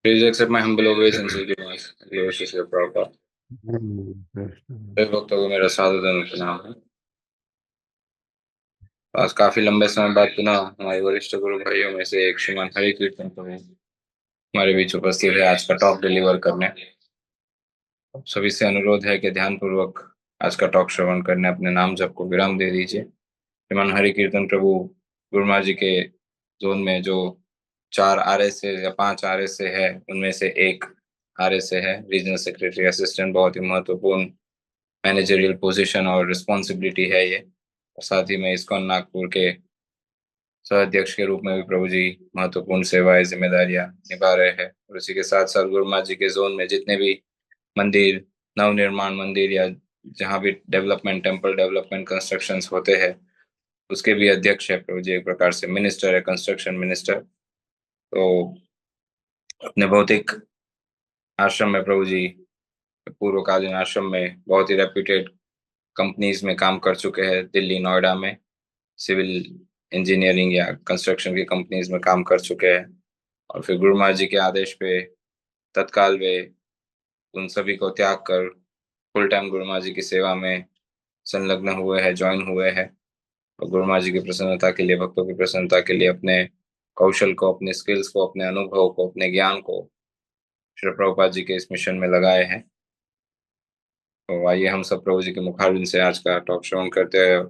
Please accept my humble obeisance to my Lord Prabhupada। सभी भक्तों को मेरा सादर प्रणाम है। आज काफी लंबे समय बाद पुनः हमारे वरिष्ठ गुरु भाइयों में से एक श्रीमान हरि कीर्तन प्रभु हमारे बीच उपस्थित है आज का टॉक डिलीवर करने। सभी से अनुरोध है कि ध्यान पूर्वक आज का टॉक श्रवण करने अपने नाम जप को विराम दे दीजिए। श्रीमान हरि कीर्तन प्रभु गुरुमा जी के जोन में जो 4 RSA या 5 RSA है, उनमें से एक RSA है रीजनल सेक्रेटरी असिस्टेंट। बहुत ही महत्वपूर्ण मैनेजरियल पोजीशन और रिस्पॉन्सिबिलिटी है ये। और साथ ही में इस्कॉन नागपुर के सह अध्यक्ष के रूप में भी प्रभु जी महत्वपूर्ण सेवाएं जिम्मेदारियां निभा रहे हैं। और उसी के साथ साथ गुरुमा जी के जोन में जितने भी मंदिर, नवनिर्माण मंदिर या जहाँ भी डेवलपमेंट, टेम्पल डेवलपमेंट कंस्ट्रक्शंस होते हैं, उसके भी अध्यक्ष है प्रभु जी। एक प्रकार से मिनिस्टर है, कंस्ट्रक्शन मिनिस्टर। तो अपने भौतिक आश्रम में प्रभु जी, पूर्वकालीन आश्रम में बहुत ही रेप्यूटेड कंपनीज में काम कर चुके हैं। दिल्ली, नोएडा में सिविल इंजीनियरिंग या कंस्ट्रक्शन की कंपनीज में काम कर चुके हैं। और फिर गुरु महाराज जी के आदेश पे तत्काल वे उन सभी को त्याग कर फुल टाइम गुरु महाराज जी की सेवा में संलग्न हुए हैं, ज्वाइन हुए हैं। और गुरु महाराज जी की प्रसन्नता के लिए, भक्तों की प्रसन्नता के लिए अपने कौशल को, अपने स्किल्स को, अपने अनुभव को, अपने ज्ञान को श्री प्रभुपाद जी के इस मिशन में लगाए हैं। तो आइए हम सब प्रभु जी के मुखारविंद से आज का टॉक श्रवण करते हैं।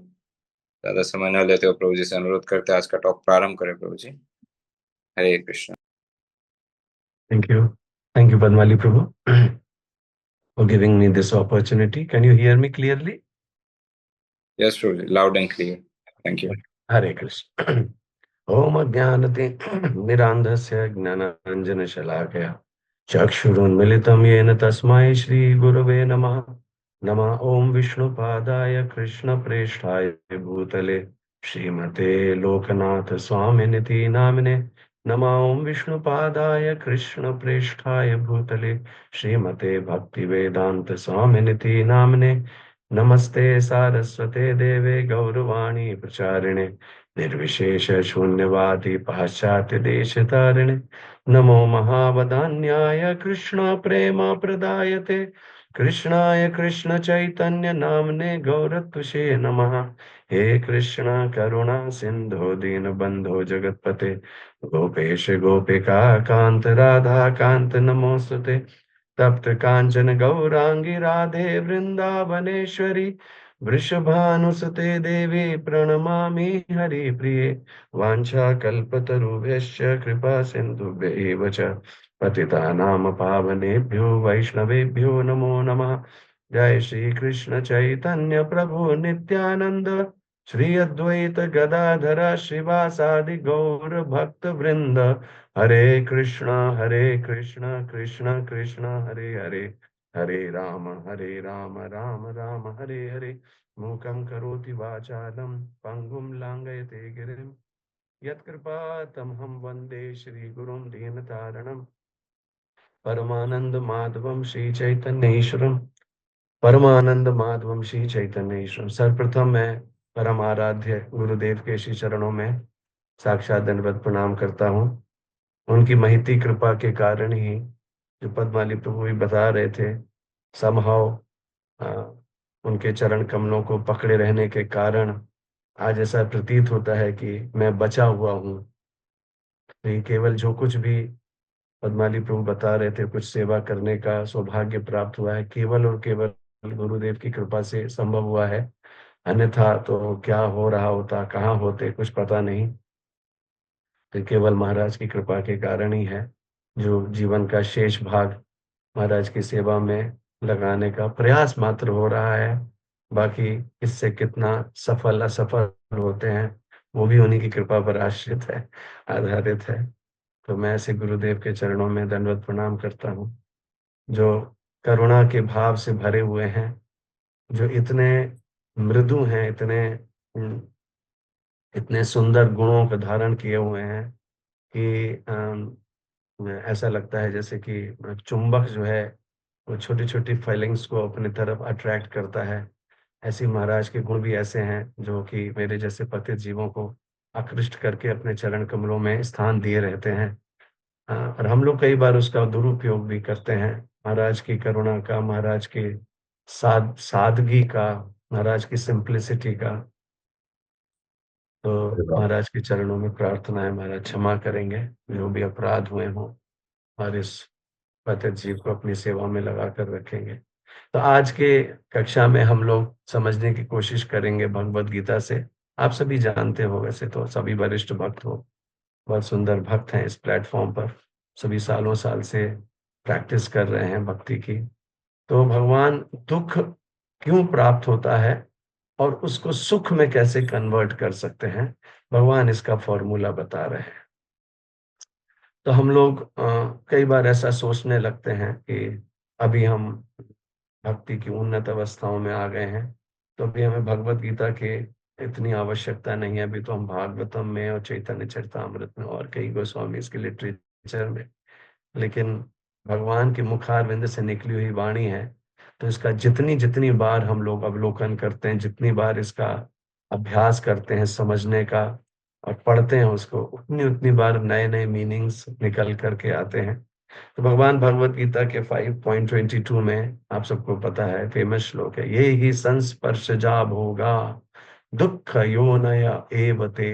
ज्यादा समय न लेते हो प्रभु जी से अनुरोध करते हैं आज का टॉक प्रारंभ करें प्रभु जी। Hare Krishna. Thank you. Thank you, Padmali Prabhu, for giving me this opportunity. Can you hear me clearly? Yes, Prabhu ji, loud and clear. Thank you. Hare Krishna. Om Ajnanati Nirandhasya Gnananjana चक्षुरुन्मिलितं येन तस्मै श्रीगुरवे नमः। नमः ॐ विष्णुपादाय कृष्णप्रेष्ठाय भूतले श्रीमते लोकनाथ स्वामिनिति नामिने। नमः ॐ विष्णुपादाय कृष्णप्रेष्ठाय भूतले श्रीमते भक्तिवेदांत स्वामिनिति नामिने। नमस्ते सारस्वते देवे गौरवाणी प्रचारिणे निर्विशेष शून्यवादी पाश्चात्य देश तारिणे। नमो महावदान्याय कृष्ण प्रेम प्रदायते कृष्णाय कृष्ण चैतन्य नामने गौरत्वसे नमः। हे कृष्ण करुणा सिंधु दीन बंधो जगतपते गोपेश गोपिका कांत राधा कांत नमोस्तुते। तप्त कांचन गौरांगी राधे वृंदावनेश्वरी वृषभानुसुते देवी प्रणमामि हरिप्रिये। वाञ्छाकल्पतरुभ्यश्च कृपा सिन्धुभ्यैव च पतितानां पावनेभ्यो वैष्णवेभ्यो नमो नमः। जय श्री कृष्ण चैतन्य प्रभु नित्यानंद श्री अद्वैत गदाधर श्रीवासादि गौर भक्त वृंद। हरे कृष्ण कृष्ण कृष्ण हरे हरे हरे राम राम राम हरे हरे। मूकं करोति वाचालं पंगुं लांघयते गिरिं यत्कृपातमहं वन्दे श्रीगुरुं दीनतारिणं। परमानंद माधवम श्री चैतन्य ईश्वरम परमानंद माधवम श्री चैतन्य ईश्वरम। सर्वप्रथम मैं परम आराध्य गुरुदेव के श्री चरणों में साक्षात दंडवत प्रणाम करता हूँ। उनकी महिती कृपा के कारण ही, जो पद्माली प्रभु भी बता रहे थे, समहाउ उनके चरण कमलों को पकड़े रहने के कारण आज ऐसा प्रतीत होता है कि मैं बचा हुआ हूँ। तो केवल जो कुछ भी पद्माली प्रभु बता रहे थे, कुछ सेवा करने का सौभाग्य प्राप्त हुआ है, केवल और केवल गुरुदेव की कृपा से संभव हुआ है। अन्यथा तो क्या हो रहा होता, कहाँ होते, कुछ पता नहीं। तो केवल महाराज की कृपा के कारण ही है जो जीवन का शेष भाग महाराज की सेवा में लगाने का प्रयास मात्र हो रहा है। बाकी इससे कितना सफल असफल होते हैं वो भी उन्हीं की कृपा पर आश्रित है, आधारित है। तो मैं ऐसे गुरुदेव के चरणों में दंडवत प्रणाम करता हूँ, जो करुणा के भाव से भरे हुए हैं, जो इतने मृदु हैं, इतने सुंदर गुणों को धारण किए हुए हैं कि ऐसा लगता है जैसे कि चुंबक जो है वो छोटी छोटी फीलिंग्स को अपनी तरफ अट्रैक्ट करता है। ऐसी महाराज के गुण भी ऐसे हैं जो कि मेरे जैसे पतित जीवों को आकृष्ट करके अपने चरण कमलों में स्थान दिए रहते हैं। और हम लोग कई बार उसका दुरुपयोग भी करते हैं, महाराज की करुणा का, महाराज की सादगी का, महाराज की सिंप्लिसिटी का। तो महाराज के चरणों में प्रार्थना है, महाराज क्षमा करेंगे जो भी अपराध हुए हों, और इस पतित जीव को अपनी सेवा में लगा कर रखेंगे। तो आज के कक्षा में हम लोग समझने की कोशिश करेंगे भगवत गीता से। आप सभी जानते हो, वैसे तो सभी वरिष्ठ भक्त हो, बहुत सुंदर भक्त हैं इस प्लेटफॉर्म पर, सभी सालों साल से प्रैक्टिस कर रहे हैं भक्ति की। तो भगवान दुख क्यों प्राप्त होता है और उसको सुख में कैसे कन्वर्ट कर सकते हैं, भगवान इसका फॉर्मूला बता रहे हैं। तो हम लोग कई बार ऐसा सोचने लगते हैं कि अभी हम भक्ति की उन्नत अवस्थाओं में आ गए हैं, तो अभी हमें भगवत गीता के इतनी आवश्यकता नहीं है, अभी तो हम भागवतम में और चैतन्य चरितामृत में और कई गोस्वामी इसके लिटरेचर में। लेकिन भगवान के मुखारविंद से निकली हुई वाणी है, तो इसका जितनी जितनी बार हम लोग अवलोकन करते हैं, जितनी बार इसका अभ्यास करते हैं समझने का और पढ़ते हैं उसको, उतनी उतनी बार नए नए मीनिंग्स निकल करके आते हैं। तो भगवान भगवत गीता के 5.22 में, आप सबको पता है, फेमस श्लोक है, ये ही संस्पर्शजा भोगा दुख योनय एवते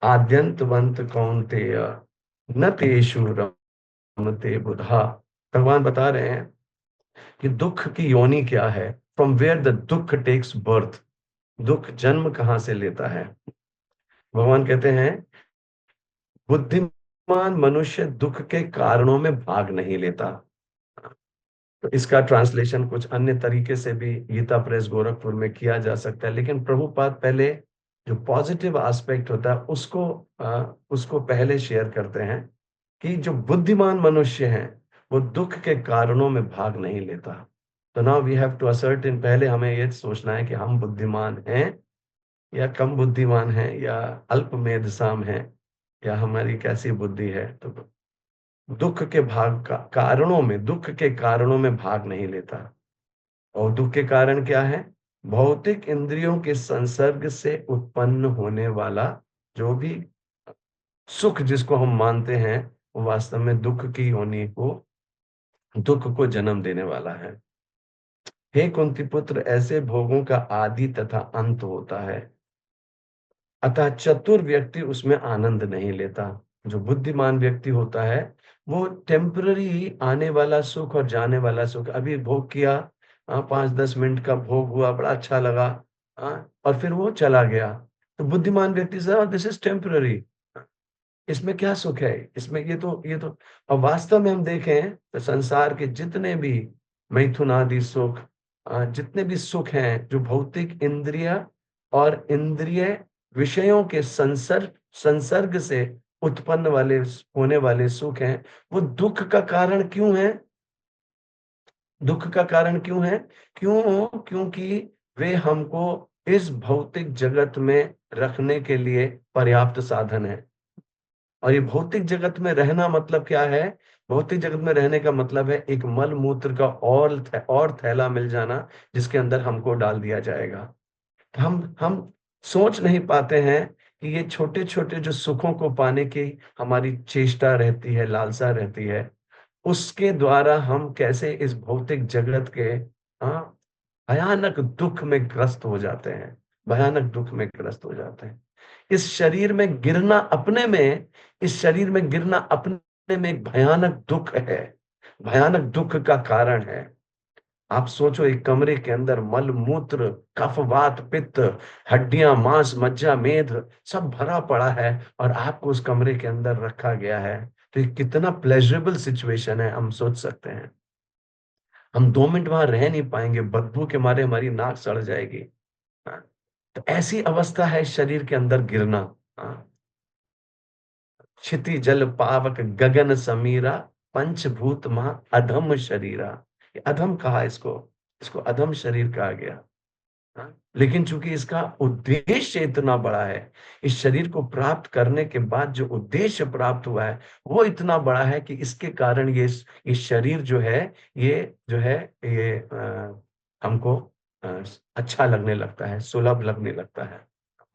आद्यंतवंत कौन्तेय न तेषु रमते बुधा। भगवान बता रहे हैं कि दुख की योनि क्या है, फ्रॉम वेयर द दुख टेक्स बर्थ, दुख जन्म कहाँ से लेता है। भगवान कहते हैं बुद्धिमान मनुष्य दुख के कारणों में भाग नहीं लेता। तो इसका ट्रांसलेशन कुछ अन्य तरीके से भी गीता प्रेस गोरखपुर में किया जा सकता है, लेकिन प्रभुपाद पहले जो पॉजिटिव एस्पेक्ट होता है उसको पहले शेयर करते हैं कि जो बुद्धिमान मनुष्य हैं वो दुख के कारणों में भाग नहीं लेता। तो now we have to ascertain, पहले हमें ये सोचना है कि हम बुद्धिमान हैं या कम बुद्धिमान हैं या अल्प मेधसाम हैं, या हमारी कैसी बुद्धि है। तो दुख के कारणों में, दुख के कारणों में भाग नहीं लेता। और दुख के कारण क्या है, भौतिक इंद्रियों के संसर्ग से उत्पन्न होने वाला जो भी सुख जिसको हम मानते हैं, वो वास्तव में दुख की होने को, दुख को जन्म देने वाला है। हे कुंती पुत्र, ऐसे भोगों का आदि तथा अंत होता है, अतः चतुर व्यक्ति उसमें आनंद नहीं लेता। जो बुद्धिमान व्यक्ति होता है वो टेम्पररी आने वाला सुख और जाने वाला सुख, अभी भोग किया, 5-10 मिनट का भोग हुआ, बड़ा अच्छा लगा, और फिर वो चला गया। तो बुद्धिमान व्यक्ति से दिस इज टेम्पररी, इसमें क्या सुख है, इसमें ये तो और वास्तव में हम देखें तो संसार के जितने भी मैथुन आदि सुख, जितने भी सुख हैं जो भौतिक इंद्रिय और इंद्रिय विषयों के संसर्ग से उत्पन्न वाले होने वाले सुख हैं, वो दुख का कारण क्यों है, दुख का कारण क्यों है, क्योंकि वे हमको इस भौतिक जगत में रखने के लिए पर्याप्त साधन है। और ये भौतिक जगत में रहना मतलब क्या है, भौतिक जगत में रहने का मतलब है एक मल मूत्र का और थैला मिल जाना जिसके अंदर हमको डाल दिया जाएगा। तो हम सोच नहीं पाते हैं कि ये छोटे छोटे जो सुखों को पाने की हमारी चेष्टा रहती है, लालसा रहती है, उसके द्वारा हम कैसे इस भौतिक जगत के हाँ भयानक दुख में ग्रस्त हो जाते हैं, भयानक दुख में ग्रस्त हो जाते हैं। इस शरीर में गिरना अपने में, इस शरीर में गिरना अपने में एक भयानक दुख है, भयानक दुख का कारण है। आप सोचो, एक कमरे के अंदर मल मूत्र कफ वात पित्त हड्डियां मांस मज्जा मेद सब भरा पड़ा है और आपको उस कमरे के अंदर रखा गया है। तो ये कितना प्लेजरेबल सिचुएशन है, हम सोच सकते हैं। हम 2 मिनट वहां रह नहीं पाएंगे, बदबू के मारे हमारी नाक सड़ जाएगी। हाँ, तो ऐसी अवस्था है शरीर के अंदर गिरना। हाँ, क्षिति जल पावक गगन समीरा पंचभूत महा अधम शरीरा। ये अधम कहा इसको, इसको अधम शरीर कहा गया। हाँ, लेकिन चूंकि इसका उद्देश्य इतना बड़ा है, इस शरीर को प्राप्त करने के बाद जो उद्देश्य प्राप्त हुआ है वो इतना बड़ा है कि इसके कारण ये शरीर जो है, ये जो है ये हमको अ, अच्छा लगने लगता है, सुलभ लगने लगता है।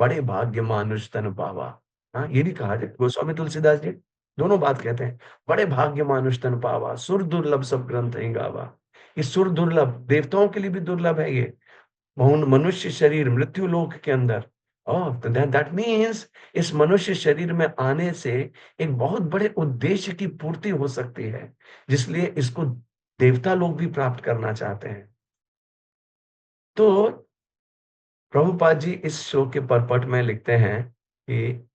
बड़े भाग्य मानुष तन पावा। हाँ, ये भी कहा जाए गोस्वामी तुलसीदास जी। दोनों बात कहते हैं। बड़े भाग्य मानुष तन पावा, सुर दुर्लभ सब ग्रंथ ही गावा। ये सुर दुर्लभ, देवताओं के लिए भी दुर्लभ है ये मनुष्य शरीर मृत्यु लोक के अंदर। ओह, तो दैट मीन्स इस मनुष्य शरीर में आने से एक बहुत बड़े उद्देश्य की पूर्ति हो सकती है, जिसलिए इसको देवता लोग भी प्राप्त करना चाहते हैं। तो प्रभुपाद जी इस शो के परपट में लिखते हैं कि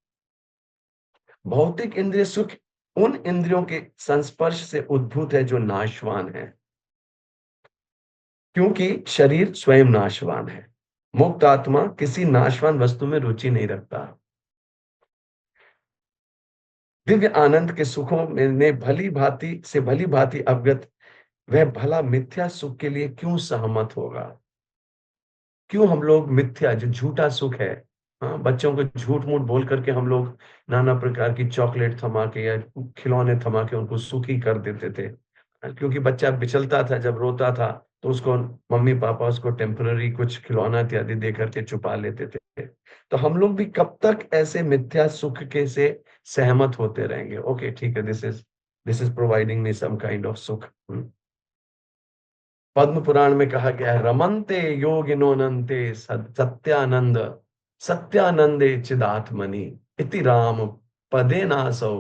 भौतिक इंद्रिय सुख उन इंद्रियों के संस्पर्श से उद्भूत है जो नाशवान है, क्योंकि शरीर स्वयं नाशवान है। मुक्त आत्मा किसी नाशवान वस्तु में रुचि नहीं रखता। दिव्य आनंद के सुखों में ने भली भांति अवगत वह भला मिथ्या सुख के लिए क्यों सहमत होगा। क्यों हम लोग मिथ्या, जो झूठा सुख है, हाँ, बच्चों को झूठ मूठ बोल करके हम लोग नाना प्रकार की चॉकलेट थमा के या खिलौने थमा के उनको सुखी कर देते थे। क्योंकि बच्चा बिचलता था, जब रोता था, तो उसको मम्मी पापा उसको टेम्पररी कुछ खिलौना इत्यादि दे करके छुपा लेते थे। तो हम लोग भी कब तक ऐसे मिथ्या सुख के से सहमत होते रहेंगे। ओके, ठीक है, this is providing me some kind of सुख। पद्म पुराण में कहा गया है, रमन्ते योगिनोनन्ते सत्यानंद सत्यानंदे चिदात्मनि इति राम पदे नासौ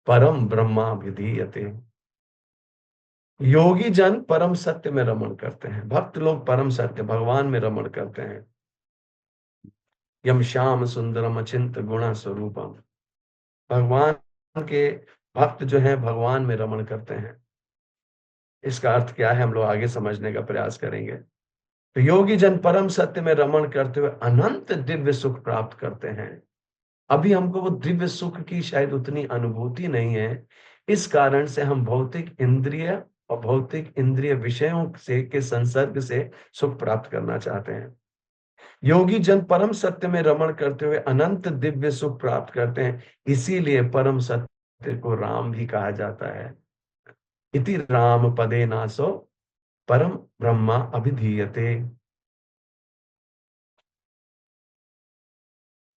परम ब्रह्मा विधीयते। योगी जन परम सत्य में रमण करते हैं, भक्त लोग परम सत्य भगवान में रमण करते हैं। यम श्याम सुंदरम अचिंत गुण स्वरूपम। भगवान के भक्त जो हैं भगवान में रमण करते हैं। इसका अर्थ क्या है हम लोग आगे समझने का प्रयास करेंगे। तो योगी जन परम सत्य में रमण करते हुए अनंत दिव्य सुख प्राप्त करते हैं। अभी हमको वो दिव्य सुख की शायद उतनी अनुभूति नहीं है, इस कारण से हम भौतिक इंद्रिय और भौतिक इंद्रिय विषयों से के संसर्ग से सुख प्राप्त करना चाहते हैं। योगी जन परम सत्य में रमण करते हुए अनंत दिव्य सुख प्राप्त करते हैं, इसीलिए परम सत्य को राम भी कहा जाता है। इति राम पदे नासो परम ब्रह्मा अभिधीयते।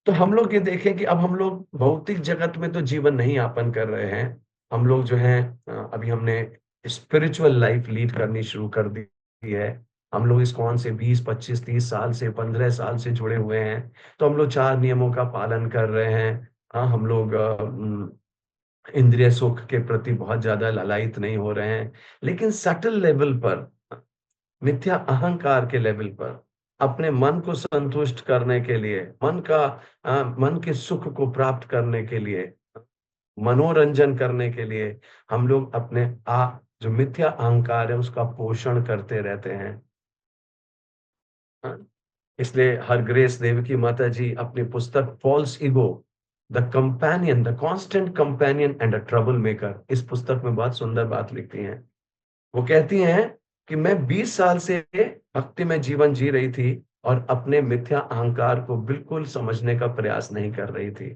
तो हम लोग ये देखें कि अब हम लोग भौतिक जगत में तो जीवन नहीं यापन कर रहे हैं। हम लोग जो है अभी हमने स्पिरिचुअल लाइफ लीड करनी शुरू कर दी है। हम लोग इस्कॉन से 20 25 30 साल से 15 साल से जुड़े हुए हैं। तो हम लोग 4 नियमों का पालन कर रहे हैं। हाँ, हम लोग इंद्रिय सुख के प्रति बहुत ज्यादा ललायित नहीं हो रहे हैं। लेकिन सटल लेवल पर, मिथ्या अहंकार के लेवल पर, अपने मन को संतुष्ट करने के लिए, मन के सुख को प्राप्त करने के लिए, मनोरंजन करने के लिए, हम लोग अपने जो मिथ्या अहंकार है उसका पोषण करते रहते हैं। हाँ? इसलिए हर ग्रेस देवकी माता जी अपनी पुस्तक false ego, the constant companion and a trouble maker, इस पुस्तक में बहुत सुंदर बात लिखती हैं। वो कहती हैं कि मैं 20 साल से भक्ति में जीवन जी रही थी और अपने मिथ्या अहंकार को बिल्कुल समझने का प्रयास नहीं कर रही थी।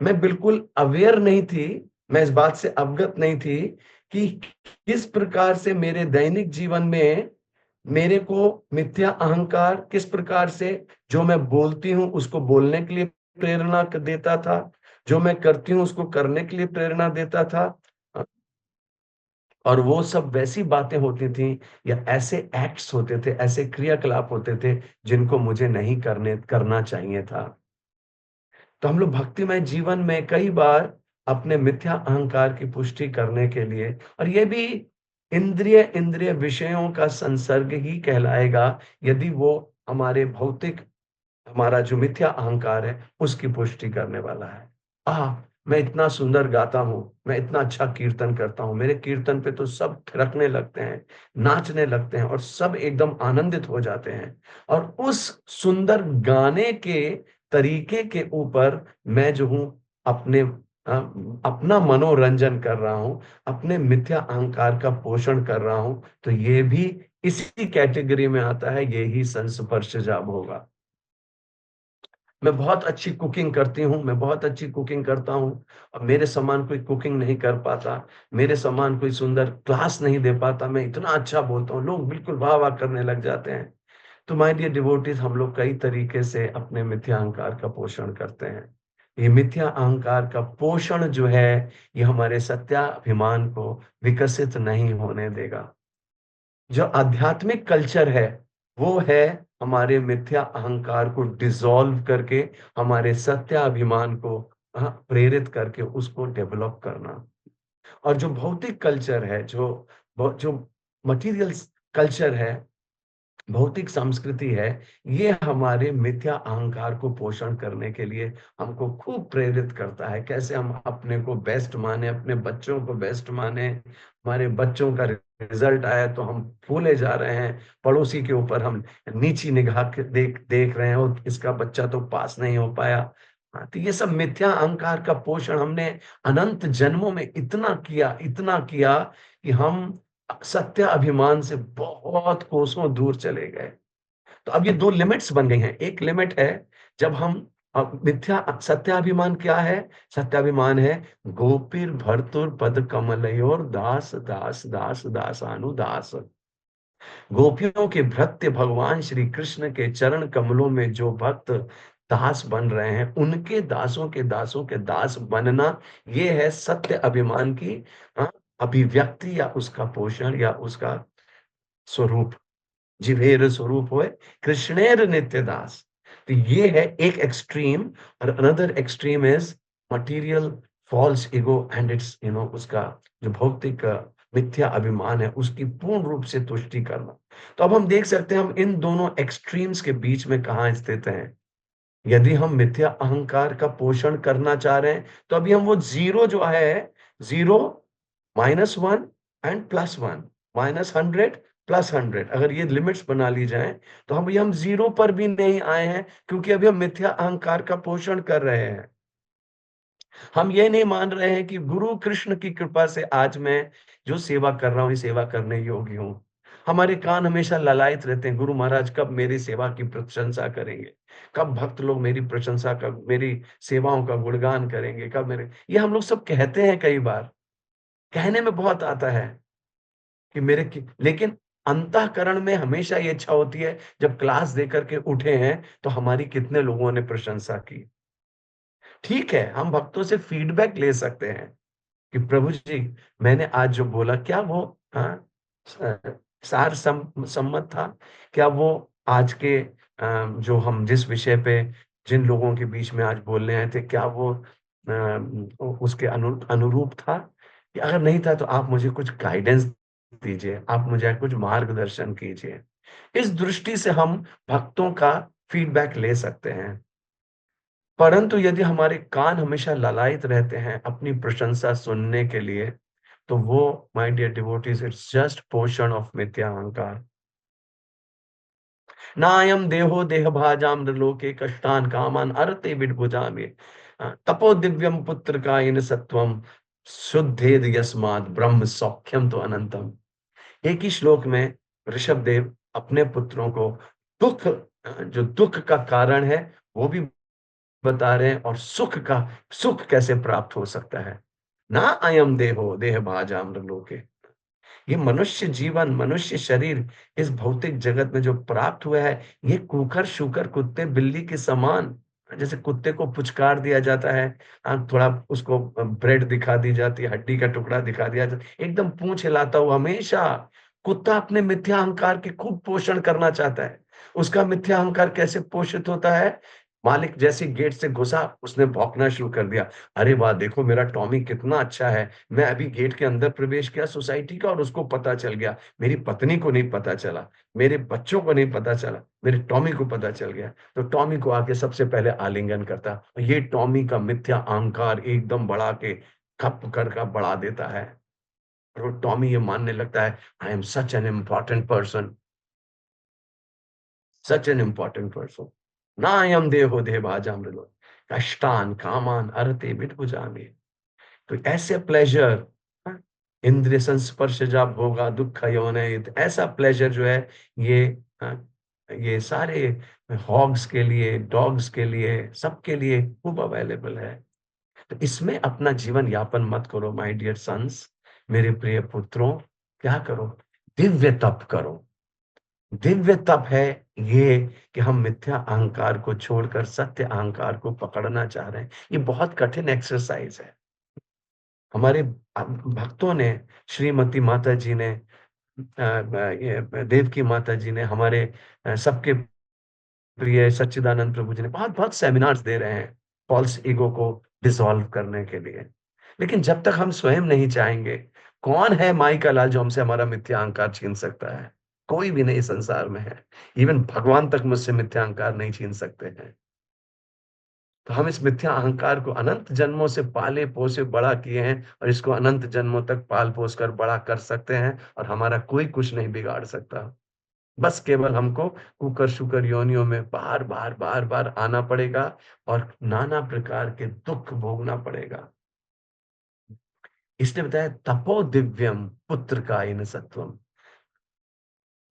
मैं बिल्कुल अवेयर नहीं थी, मैं इस बात से अवगत नहीं थी कि किस प्रकार से मेरे दैनिक जीवन में मेरे को मिथ्या अहंकार किस प्रकार से, जो मैं बोलती हूँ उसको बोलने के लिए प्रेरणा देता था, जो मैं करती हूँ उसको करने के लिए प्रेरणा देता था। और वो सब वैसी बातें होती थी या ऐसे एक्ट्स होते थे, ऐसे क्रियाकलाप होते थे जिनको मुझे नहीं करना चाहिए था। तो हम लोग भक्तिमय जीवन में कई बार अपने मिथ्या अहंकार की पुष्टि करने के लिए, और ये भी इंद्रिय इंद्रिय विषयों का संसर्ग ही कहलाएगा यदि वो हमारे भौतिक, हमारा जो मिथ्या अहंकार है उसकी पुष्टि करने वाला है। मैं इतना सुंदर गाता हूँ, मैं इतना अच्छा कीर्तन करता हूँ, मेरे कीर्तन पे तो सब थिरकने लगते हैं, नाचने लगते हैं और सब एकदम आनंदित हो जाते हैं। और उस सुंदर गाने के तरीके के ऊपर मैं जो हूँ अपने अपना मनोरंजन कर रहा हूँ, अपने मिथ्या अहंकार का पोषण कर रहा हूँ, तो ये भी इसी कैटेगरी में आता है, ये ही संस्पर्श जाब होगा। मैं बहुत अच्छी कुकिंग करती हूँ, मैं बहुत अच्छी कुकिंग करता हूँ और मेरे समान कोई कुकिंग नहीं कर पाता, मेरे समान कोई सुंदर क्लास नहीं दे पाता, मैं इतना अच्छा बोलता हूँ, लोग बिल्कुल वाह वाह करने लग जाते हैं। तो माय डियर डिवोटीज, हम लोग कई तरीके से अपने मिथ्या अहंकार का पोषण करते हैं। ये मिथ्या अहंकार का पोषण जो है, ये हमारे सत्याभिमान को विकसित नहीं होने देगा। जो आध्यात्मिक कल्चर है, वो है हमारे मिथ्या अहंकार को डिसॉल्व करके हमारे सत्याभिमान को प्रेरित करके उसको डेवलप करना। और जो भौतिक कल्चर है, जो मटेरियल कल्चर है, भौतिक संस्कृति है, ये हमारे मिथ्या अहंकार को पोषण करने के लिए हमको खूब प्रेरित करता है। कैसे हम अपने को बेस्ट माने, अपने बच्चों को बेस्ट माने, हमारे बच्चों का रिजल्ट आया तो हम फूले जा रहे हैं, पड़ोसी के ऊपर हम नीची निगाह के देख देख रहे हैं, और इसका बच्चा तो पास नहीं हो पाया। तो ये सब मिथ्या अहंकार का पोषण हमने अनंत जन्मों में इतना किया कि हम सत्य अभिमान से बहुत कोसों दूर चले गए। तो अब ये दो लिमिट्स बन गई हैं। एक लिमिट है जब हम मिथ्या सत्याभिमान क्या है? सत्याभिमान है गोपीर भर्तुर पद कमलयोर दास दास दास दासानुदास। गोपियों के भृत्य भगवान श्री कृष्ण के चरण कमलों में जो भक्त दास बन रहे हैं, उनके दासों के दास बनना, ये है सत्य अभिमान की अभिव्यक्ति, या उसका पोषण, या उसका स्वरूप। जिवेर स्वरूप होए कृष्णेर नित्य दास। तो ये है एक एक्सट्रीम। और another extreme is material false ego and it's उसका जो भौतिक मिथ्या अभिमान है, उसकी पूर्ण रूप से तुष्टि करना। तो अब हम देख सकते हैं हम इन दोनों एक्सट्रीम्स के बीच में कहाँ स्थित हैं। यदि हम मिथ्या अहंकार का पोषण करना चाह रहे हैं, तो अभी हम वो जीरो जो है, जीरो, -1 एंड +1, -100 +100, अगर ये लिमिट्स बना ली जाए, तो हम जीरो पर भी नहीं आए हैं, क्योंकि अभी हम मिथ्या अहंकार का पोषण कर रहे हैं। हम ये नहीं मान रहे हैं कि गुरु कृष्ण की कृपा से आज मैं जो सेवा कर रहा हूँ, ये सेवा करने योग्य हूँ। हमारे कान हमेशा ललायत रहते हैं, गुरु महाराज कब मेरी सेवा की प्रशंसा करेंगे, कब भक्त लोग मेरी प्रशंसा का, मेरी सेवाओं का गुणगान करेंगे, कब मेरे, ये हम लोग सब कहते हैं। कई बार कहने में बहुत आता है कि लेकिन अंतःकरण में हमेशा ये इच्छा होती है, जब क्लास दे करके उठे हैं तो हमारी कितने लोगों ने प्रशंसा की। ठीक है, हम भक्तों से फीडबैक ले सकते हैं कि प्रभु जी, मैंने आज जो बोला, क्या वो सम्मत था? क्या वो आज के जो हम जिस विषय पे जिन लोगों के बीच में आज बोलने आए थे, क्या वो उसके अनुरूप था? कि अगर नहीं था तो आप मुझे कुछ गाइडेंस दीजिए, आप मुझे कुछ मार्गदर्शन कीजिए। इस दृष्टि से हम भक्तों का फीडबैक ले सकते हैं। परंतु यदि हमारे कान हमेशा ललायत रहते हैं अपनी प्रशंसा सुनने के लिए, तो वो, my dear devotees, it's just portion of मिथ्या अहंकार। नायम देहो देह भाजाम लोके कष्टान कामान अरते विडभुजामे तपो दिव्यम पुत्र का इन सत्वम शुद्धेद यस्माद ब्रह्म सौख्यम तो अनंतम। एक ही श्लोक में ऋषभ देव अपने पुत्रों को जो दुख का कारण है वो भी बता रहे हैं, और सुख कैसे प्राप्त हो सकता है। ना अयम देहो देह भाजाम लोके, ये मनुष्य जीवन, मनुष्य शरीर इस भौतिक जगत में जो प्राप्त हुआ है, ये कुकर शुकर कुत्ते बिल्ली के समान। जैसे कुत्ते को पुचकार दिया जाता है, थोड़ा उसको ब्रेड दिखा दी जाती है, हड्डी का टुकड़ा दिखा दिया जाता है, एकदम पूंछ हिलाता हुआ हमेशा। कुत्ता अपने मिथ्या अहंकार के खूब पोषण करना चाहता है। उसका मिथ्या अहंकार कैसे पोषित होता है? मालिक जैसे गेट से घुसा, उसने भौंकना शुरू कर दिया। अरे वाह, देखो मेरा टॉमी कितना अच्छा है। मैं अभी गेट के अंदर प्रवेश किया सोसाइटी का, और उसको पता चल गया, मेरी पत्नी को नहीं पता चला, मेरे बच्चों को नहीं पता चला, मेरे टॉमी को पता चल गया। तो टॉमी को आके सबसे पहले आलिंगन करता। ये टॉमी का मिथ्या अहंकार एकदम बढ़ा के खप कर का बढ़ा देता है। और वो टॉमी ये मानने लगता है, I am such an important person, such an important person. नायम देहो देवाजामृलो कष्टान कामान अरते विदभुजामि। तो ऐसे प्लेजर, इंद्रिय संस्पर्श जब होगा दुख यौनित, ऐसा प्लेजर जो है, ये हाँ, ये सारे हॉग्स के लिए, डॉग्स के लिए, सबके लिए खूब अवेलेबल है। तो इसमें अपना जीवन यापन मत करो माय डियर सन्स, मेरे प्रिय पुत्रों। क्या करो? दिव्य तप करो, दिव्य तप है ये कि हम मिथ्या अहंकार को छोड़कर सत्य अहंकार को पकड़ना चाह रहे हैं। ये बहुत कठिन एक्सरसाइज है। हमारे भक्तों ने, श्रीमती माता जी ने, ये देवकी माता जी ने, हमारे सबके प्रिय सच्चिदानंद प्रभु जी ने बहुत बहुत सेमिनार्स दे रहे हैं फॉल्स ईगो को डिसॉल्व करने के लिए। लेकिन जब तक हम स्वयं नहीं चाहेंगे, कौन है माई का लाल जो हमसे हमारा मिथ्या अहंकार छीन सकता है? कोई भी नहीं संसार में है। इवन भगवान तक मुझसे मिथ्या अहंकार नहीं छीन सकते हैं। तो हम इस मिथ्या अहंकार को अनंत जन्मों से पाले पोसे बड़ा किए हैं, और इसको अनंत जन्मों तक पाल पोस कर बड़ा कर सकते हैं, और हमारा कोई कुछ नहीं बिगाड़ सकता। बस केवल हमको कुकर शुकर योनियों में बार बार बार बार आना पड़ेगा, और नाना प्रकार के दुख भोगना पड़ेगा। इसलिए बताया तपो दिव्यम पुत्र का इन सत्वम।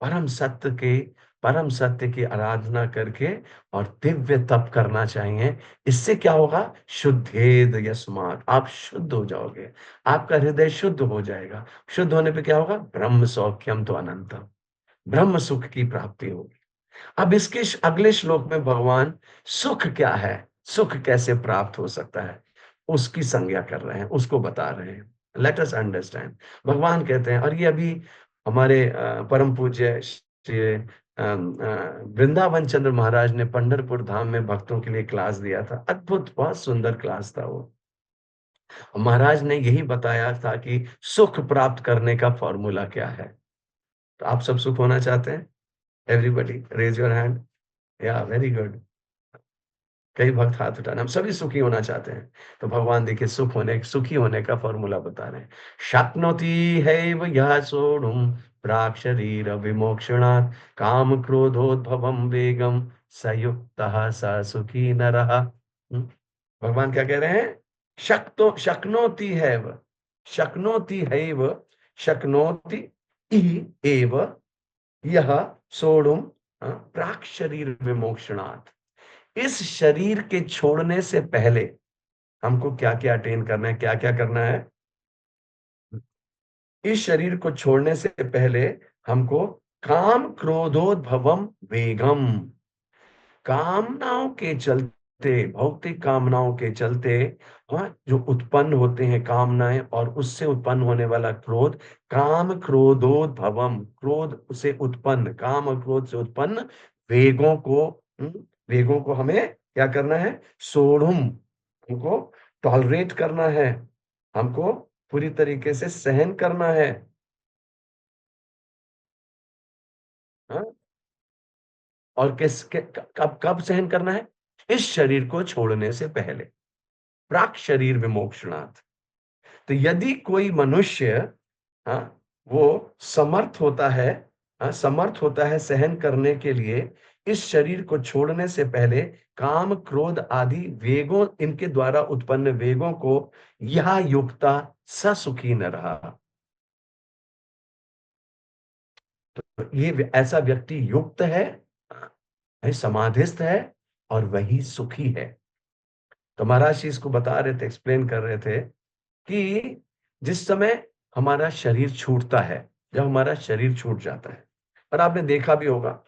परम सत्य के परम सत्य की आराधना करके और दिव्य तप करना चाहिए। इससे क्या होगा? शुद्धेद यस्मात्, आप शुद्ध हो जाओगे, आपका हृदय शुद्ध हो जाएगा। शुद्ध होने पे क्या होगा? ब्रह्म सौख्यम तो अनंतम, ब्रह्म सुख की प्राप्ति होगी। अब इसके अगले श्लोक में भगवान सुख क्या है, सुख कैसे प्राप्त हो सकता है, उसकी संज्ञा कर रहे हैं, उसको बता रहे हैं। Let us understand. भगवान कहते हैं, और ये अभी हमारे परम पूज्य श्री वृंदावन चंद्र महाराज ने पंढरपुर धाम में भक्तों के लिए क्लास दिया था। अद्भुत, बहुत सुंदर क्लास था वो। महाराज ने यही बताया था कि सुख प्राप्त करने का फॉर्मूला क्या है। तो आप सब सुख होना चाहते हैं? Everybody raise your hand. Yeah very good. कई भक्त हाथ उठाना, हम सभी सुखी होना चाहते हैं। तो भगवान देखिए सुखी होने का फॉर्मूला बता रहे हैं। शक्नोति हैव यः सोढुम् प्राक् शरीर विमोक्षणात् काम क्रोधोद्भवम् वेगम् स युक्तः स सुखी नरः। भगवान क्या कह रहे हैं? शक्नोति हैव, शक्नोति हैव, शक्नोति इ एव यह सोढुम् प्राक् शरीर विमोक्षणात्। इस शरीर के छोड़ने से पहले हमको क्या क्या अटेन करना है, क्या क्या करना है? इस शरीर को छोड़ने से पहले हमको काम क्रोधोद्भवम वेगम, कामनाओं के चलते, भौतिक कामनाओं के चलते, हाँ, जो उत्पन्न होते हैं कामनाएं, और उससे उत्पन्न होने वाला क्रोध, काम क्रोधोद्भवम, क्रोध से उत्पन्न, काम और क्रोध से उत्पन्न वेगों को, वेगों को हमें क्या करना है? सोढ़ुम, हमको टॉलरेट करना है, हमको पूरी तरीके से सहन करना है। हाँ? और कब कब सहन करना है? इस शरीर को छोड़ने से पहले, प्राक शरीर विमोक्षणात्। तो यदि कोई मनुष्य, हाँ, वो समर्थ होता है, हाँ, समर्थ होता है सहन करने के लिए इस शरीर को छोड़ने से पहले काम क्रोध आदि वेगों, इनके द्वारा उत्पन्न वेगों को, यह युक्ता स सुखी न रहा। तो ये ऐसा व्यक्ति युक्त है, समाधिस्थ है, और वही सुखी है। तो महाराज जी इसको बता रहे थे, एक्सप्लेन कर रहे थे कि जिस समय हमारा शरीर छूटता है, जब हमारा शरीर छूट जाता है, और आपने देखा भी होगा,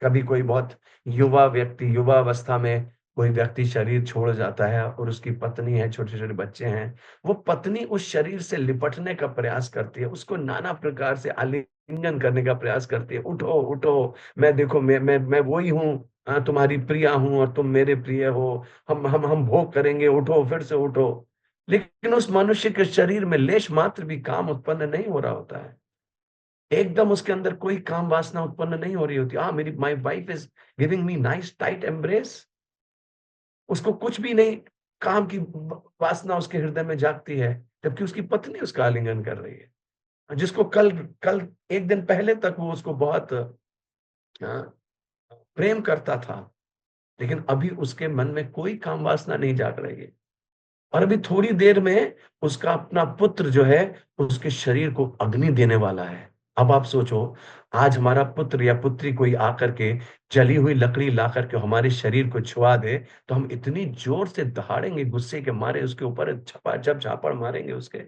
कभी कोई बहुत युवा व्यक्ति, युवा अवस्था में कोई व्यक्ति शरीर छोड़ जाता है, और उसकी पत्नी है, छोटे छोटे बच्चे हैं, वो पत्नी उस शरीर से लिपटने का प्रयास करती है, उसको नाना प्रकार से आलिंगन करने का प्रयास करती है। उठो उठो, मैं देखो, मैं वही हूँ, तुम्हारी प्रिया हूँ और तुम मेरे प्रिय हो, हम भोग करेंगे, उठो, फिर से उठो। लेकिन उस मनुष्य के शरीर में लेश मात्र भी काम उत्पन्न नहीं हो रहा होता है। एकदम उसके अंदर कोई काम वासना उत्पन्न नहीं हो रही होती। हाँ, मेरी my wife is giving me nice tight embrace, उसको कुछ भी नहीं, काम की वासना उसके हृदय में जागती है, जबकि उसकी पत्नी उसका आलिंगन कर रही है, जिसको कल कल एक दिन पहले तक वो उसको बहुत हाँ, प्रेम करता था, लेकिन अभी उसके मन में कोई काम वासना नहीं जाग रही है। और अभी थोड़ी देर में उसका अपना पुत्र जो है, उसके शरीर को अग्नि देने वाला है। अब आप सोचो, आज हमारा पुत्र या पुत्री कोई आकर के जली हुई लकड़ी ला करके हमारे शरीर को छुआ दे, तो हम इतनी जोर से दहाड़ेंगे गुस्से के मारे, उसके ऊपर झपाझप झापड़ मारेंगे उसके,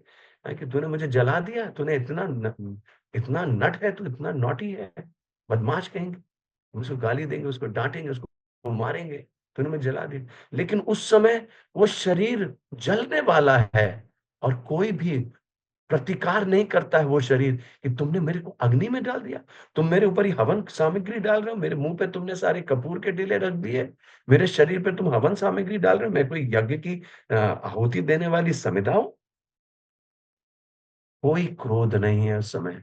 कि तूने मुझे जला दिया, तूने इतना नट है, तू इतना नॉटी है। बदमाश कहेंगे, हम उसको गाली देंगे, उसको डाँटेंगे, उसको मारेंगे, तूने मुझे जला दिया। लेकिन उस समय वो शरीर जलने वाला है और कोई भी प्रतिकार नहीं करता है वो शरीर कि तुमने मेरे को अग्नि में डाल दिया, तुम मेरे ऊपर ही हवन सामग्री डाल रहे हो, मेरे मुँह पे तुमने सारे कपूर के टीले रख दिए, मेरे शरीर पे तुम हवन सामग्री डाल रहे हो, मैं कोई यज्ञ की आहुति देने वाली समिधा हूँ? कोई क्रोध नहीं है उस समय।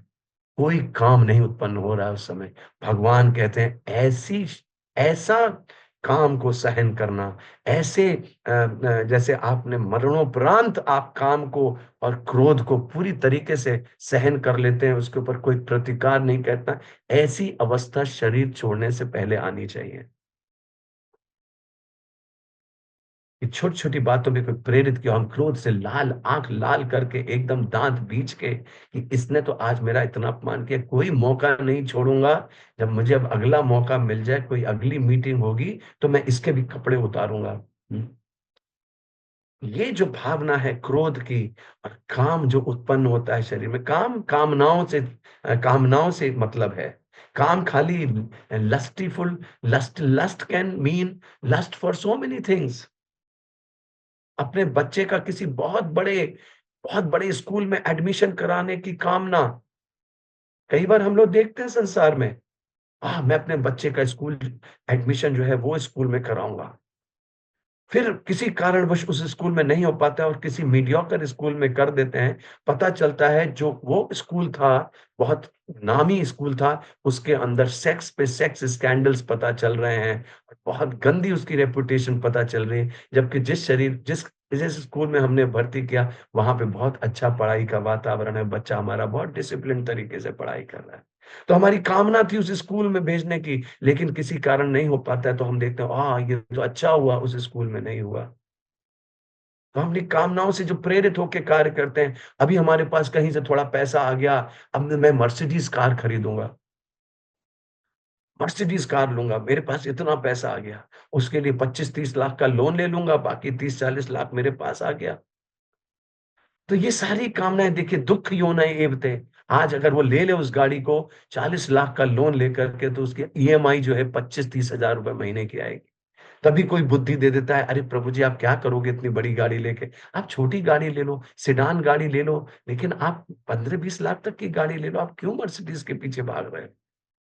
कोई काम नहीं उत्पन्न हो रहा है उस समय। भगवान कहते हैं ऐसा काम को सहन करना, ऐसे जैसे आपने मरणोपरांत आप काम को और क्रोध को पूरी तरीके से सहन कर लेते हैं, उसके ऊपर कोई प्रतिकार नहीं करता, ऐसी अवस्था शरीर छोड़ने से पहले आनी चाहिए। कि छोटी-छोटी बातों पे कोई प्रेरित किया, हम क्रोध से लाल आँख लाल करके एकदम दाँत बीच के कि इसने तो आज मेरा इतना अपमान किया, कोई मौका नहीं छोड़ूँगा। जब मुझे अब अगला मौका मिल जाए, कोई अगली मीटिंग होगी, तो मैं इसके भी कपड़े उतारूँगा। हुँ। ये जो भावना है क्रोध की और काम जो उत्पन्न होता है शरीर में, कामनाओं से मतलब है। काम खाली lustful lust lust can mean lust for so many things. अपने बच्चे का किसी बहुत बड़े स्कूल में एडमिशन कराने की कामना। कई बार हम लोग देखते हैं संसार में, मैं अपने बच्चे का स्कूल एडमिशन जो है वो स्कूल में कराऊँगा। फिर किसी कारणवश उस स्कूल में नहीं हो पाता है और किसी मीडियोकर स्कूल में कर देते हैं। पता चलता है जो वो स्कूल था, बहुत नामी स्कूल था, उसके अंदर सेक्स पे सेक्स स्कैंडल्स पता चल रहे हैं। बहुत गंदी उसकी रेपुटेशन पता चल रही है। जबकि जिस स्कूल में हमने भर्ती किया, वहाँ पे बहुत अच्छा पढ़ाई का वातावरण है, बच्चा हमारा बहुत डिसिप्लिन तरीके से पढ़ाई कर रहा है। तो हमारी कामना थी उस स्कूल में भेजने की, लेकिन किसी कारण नहीं हो पाता है, तो हम देखते हैं, ये तो अच्छा हुआ उस स्कूल में नहीं हुआ। तो हम अपनी कामनाओं से जो प्रेरित होके कार्य करते हैं, अभी हमारे पास कहीं से थोड़ा पैसा आ गया, अब मैं मर्सिडीज़ कार खरीदूँगा, मर्सिडीज़ कार लूँगा, मेरे पास इतना पैसा आ गया, उसके लिए 25-30 लाख का लोन ले लूँगा, बाकी 30-40 लाख मेरे पास आ गया। तो ये सारी कामनाएँ देखिए दुःख योनय एव ते। आज अगर वो ले उस गाड़ी को 40 लाख का लोन लेकर के तो उसकी ईएमआई जो है 25-30 हज़ार रुपए महीने की आएगी। तभी कोई बुद्धि दे देता है, अरे प्रभु जी आप क्या करोगे इतनी बड़ी गाड़ी लेके? आप छोटी गाड़ी ले लो, सेडान गाड़ी ले लो, लेकिन आप 15-20 लाख तक की गाड़ी ले लो, आप क्यों मर्सिडीज़ के पीछे भाग रहे हो?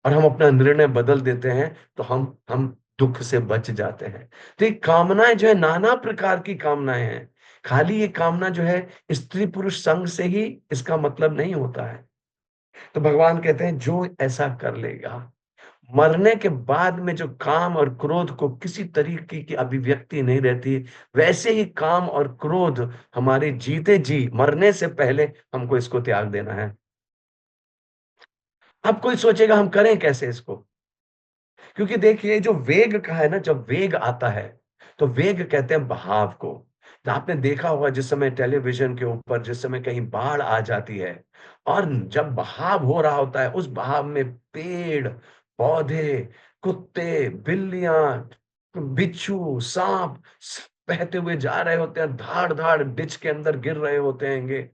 और हम अपना निर्णय बदल देते हैं, तो हम दुःख से बच जाते हैं। तो ये कामनाएँ जो है नाना प्रकार की कामनाएँ हैं। खाली ये कामना जो है स्त्री-पुरुष संग से ही इसका मतलब नहीं होता है। तो भगवान कहते हैं जो ऐसा कर लेगा, मरने के बाद में जो काम और क्रोध को किसी तरीके की अभिव्यक्ति नहीं रहती, वैसे ही काम और क्रोध हमारे जीते जी मरने से पहले हमको इसको त्याग देना है। अब कोई सोचेगा हम करें कैसे इसको? क्योंकि देखिए जो वेग का है ना, जब वेग आता है, तो वेग कहते हैं बहाव को। तो आपने देखा होगा जिस समय टेलीविज़न के ऊपर जिस समय कहीं बाढ़ आ जाती है और जब बहाव हो रहा होता है, उस बहाव में पेड़, पौधे, कुत्ते, बिल्लियाँ, बिच्छू, साँप सब बहते हुए जा रहे होते हैं, धाड़-धाड़ डिच के अंदर गिर रहे होते हैंगे।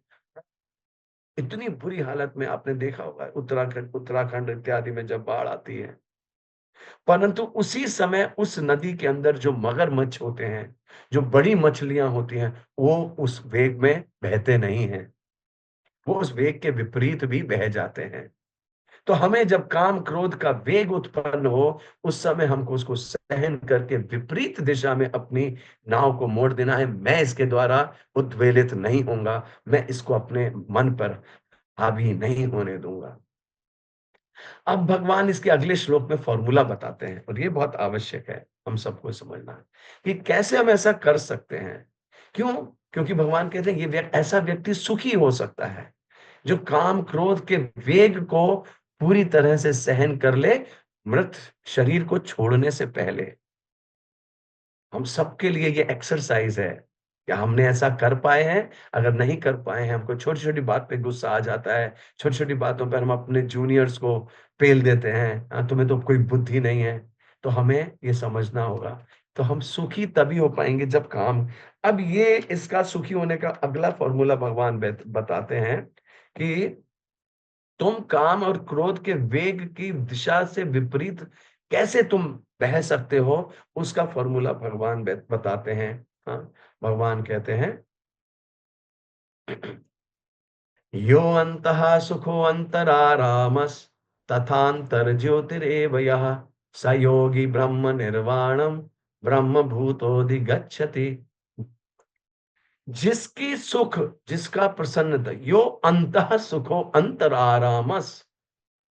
इतनी बुरी हालत में आपने देखा होगा उत्तराखंड उत्तराखंड इत्यादि में जब बाढ़ आती है। परंतु उसी समय उस नदी के अंदर जो मगरमच्छ होते हैं, जो बड़ी मछलियाँ होती हैं, वो उस वेग में बहते नहीं हैं। वो उस वेग के विपरीत भी बह जाते हैं। तो हमें जब काम क्रोध का वेग उत्पन्न हो, उस समय हमको उसको सहन करके विपरीत दिशा में अपनी नाव को मोड़ देना है। मैं इसके द्वारा उद्वेलित नहीं होऊँगा, मैं इसको अपने मन पर हावी नहीं होने दूँगा। अब भगवान इसके अगले श्लोक में फॉर्मूला बताते हैं और ये बहुत आवश्यक है हम सबको समझना कि कैसे हम ऐसा कर सकते हैं। क्यों? क्योंकि भगवान कहते हैं ये ऐसा व्यक्ति सुखी हो सकता है जो काम क्रोध के वेग को पूरी तरह से सहन कर ले मृत शरीर को छोड़ने से पहले। हम सबके लिए ये एक्सरसाइज है। क्या हमने ऐसा कर पाए हैं? अगर नहीं कर पाए हैं, हमको छोटी-छोटी बात पे गुस्सा आ जाता है, छोटी-छोटी बातों पर हम अपने जूनियर्स को पेल देते हैं, तुम्हें तो कोई बुद्धि नहीं है। तो हमें ये समझना होगा। तो हम सुखी तभी हो पाएँगे जब काम अब ये इसका सुखी होने का अगला फ़ॉर्मूला भगवान बताते हैं कि तुम काम और क्रोध के वेग की दिशा से विपरीत कैसे तुम बह सकते हो, उसका फॉर्मूला भगवान बताते हैं। हाँ, भगवान कहते हैं, यो अंतः सुखो अंतरारामस् तथांतर ज्योतिरेव यः स योगी ब्रह्म निर्वाणम ब्रह्म भूतोधिगच्छति। जिसकी सुख, जिसका प्रसन्नता, यो अंतः सुखो अंतरारामस,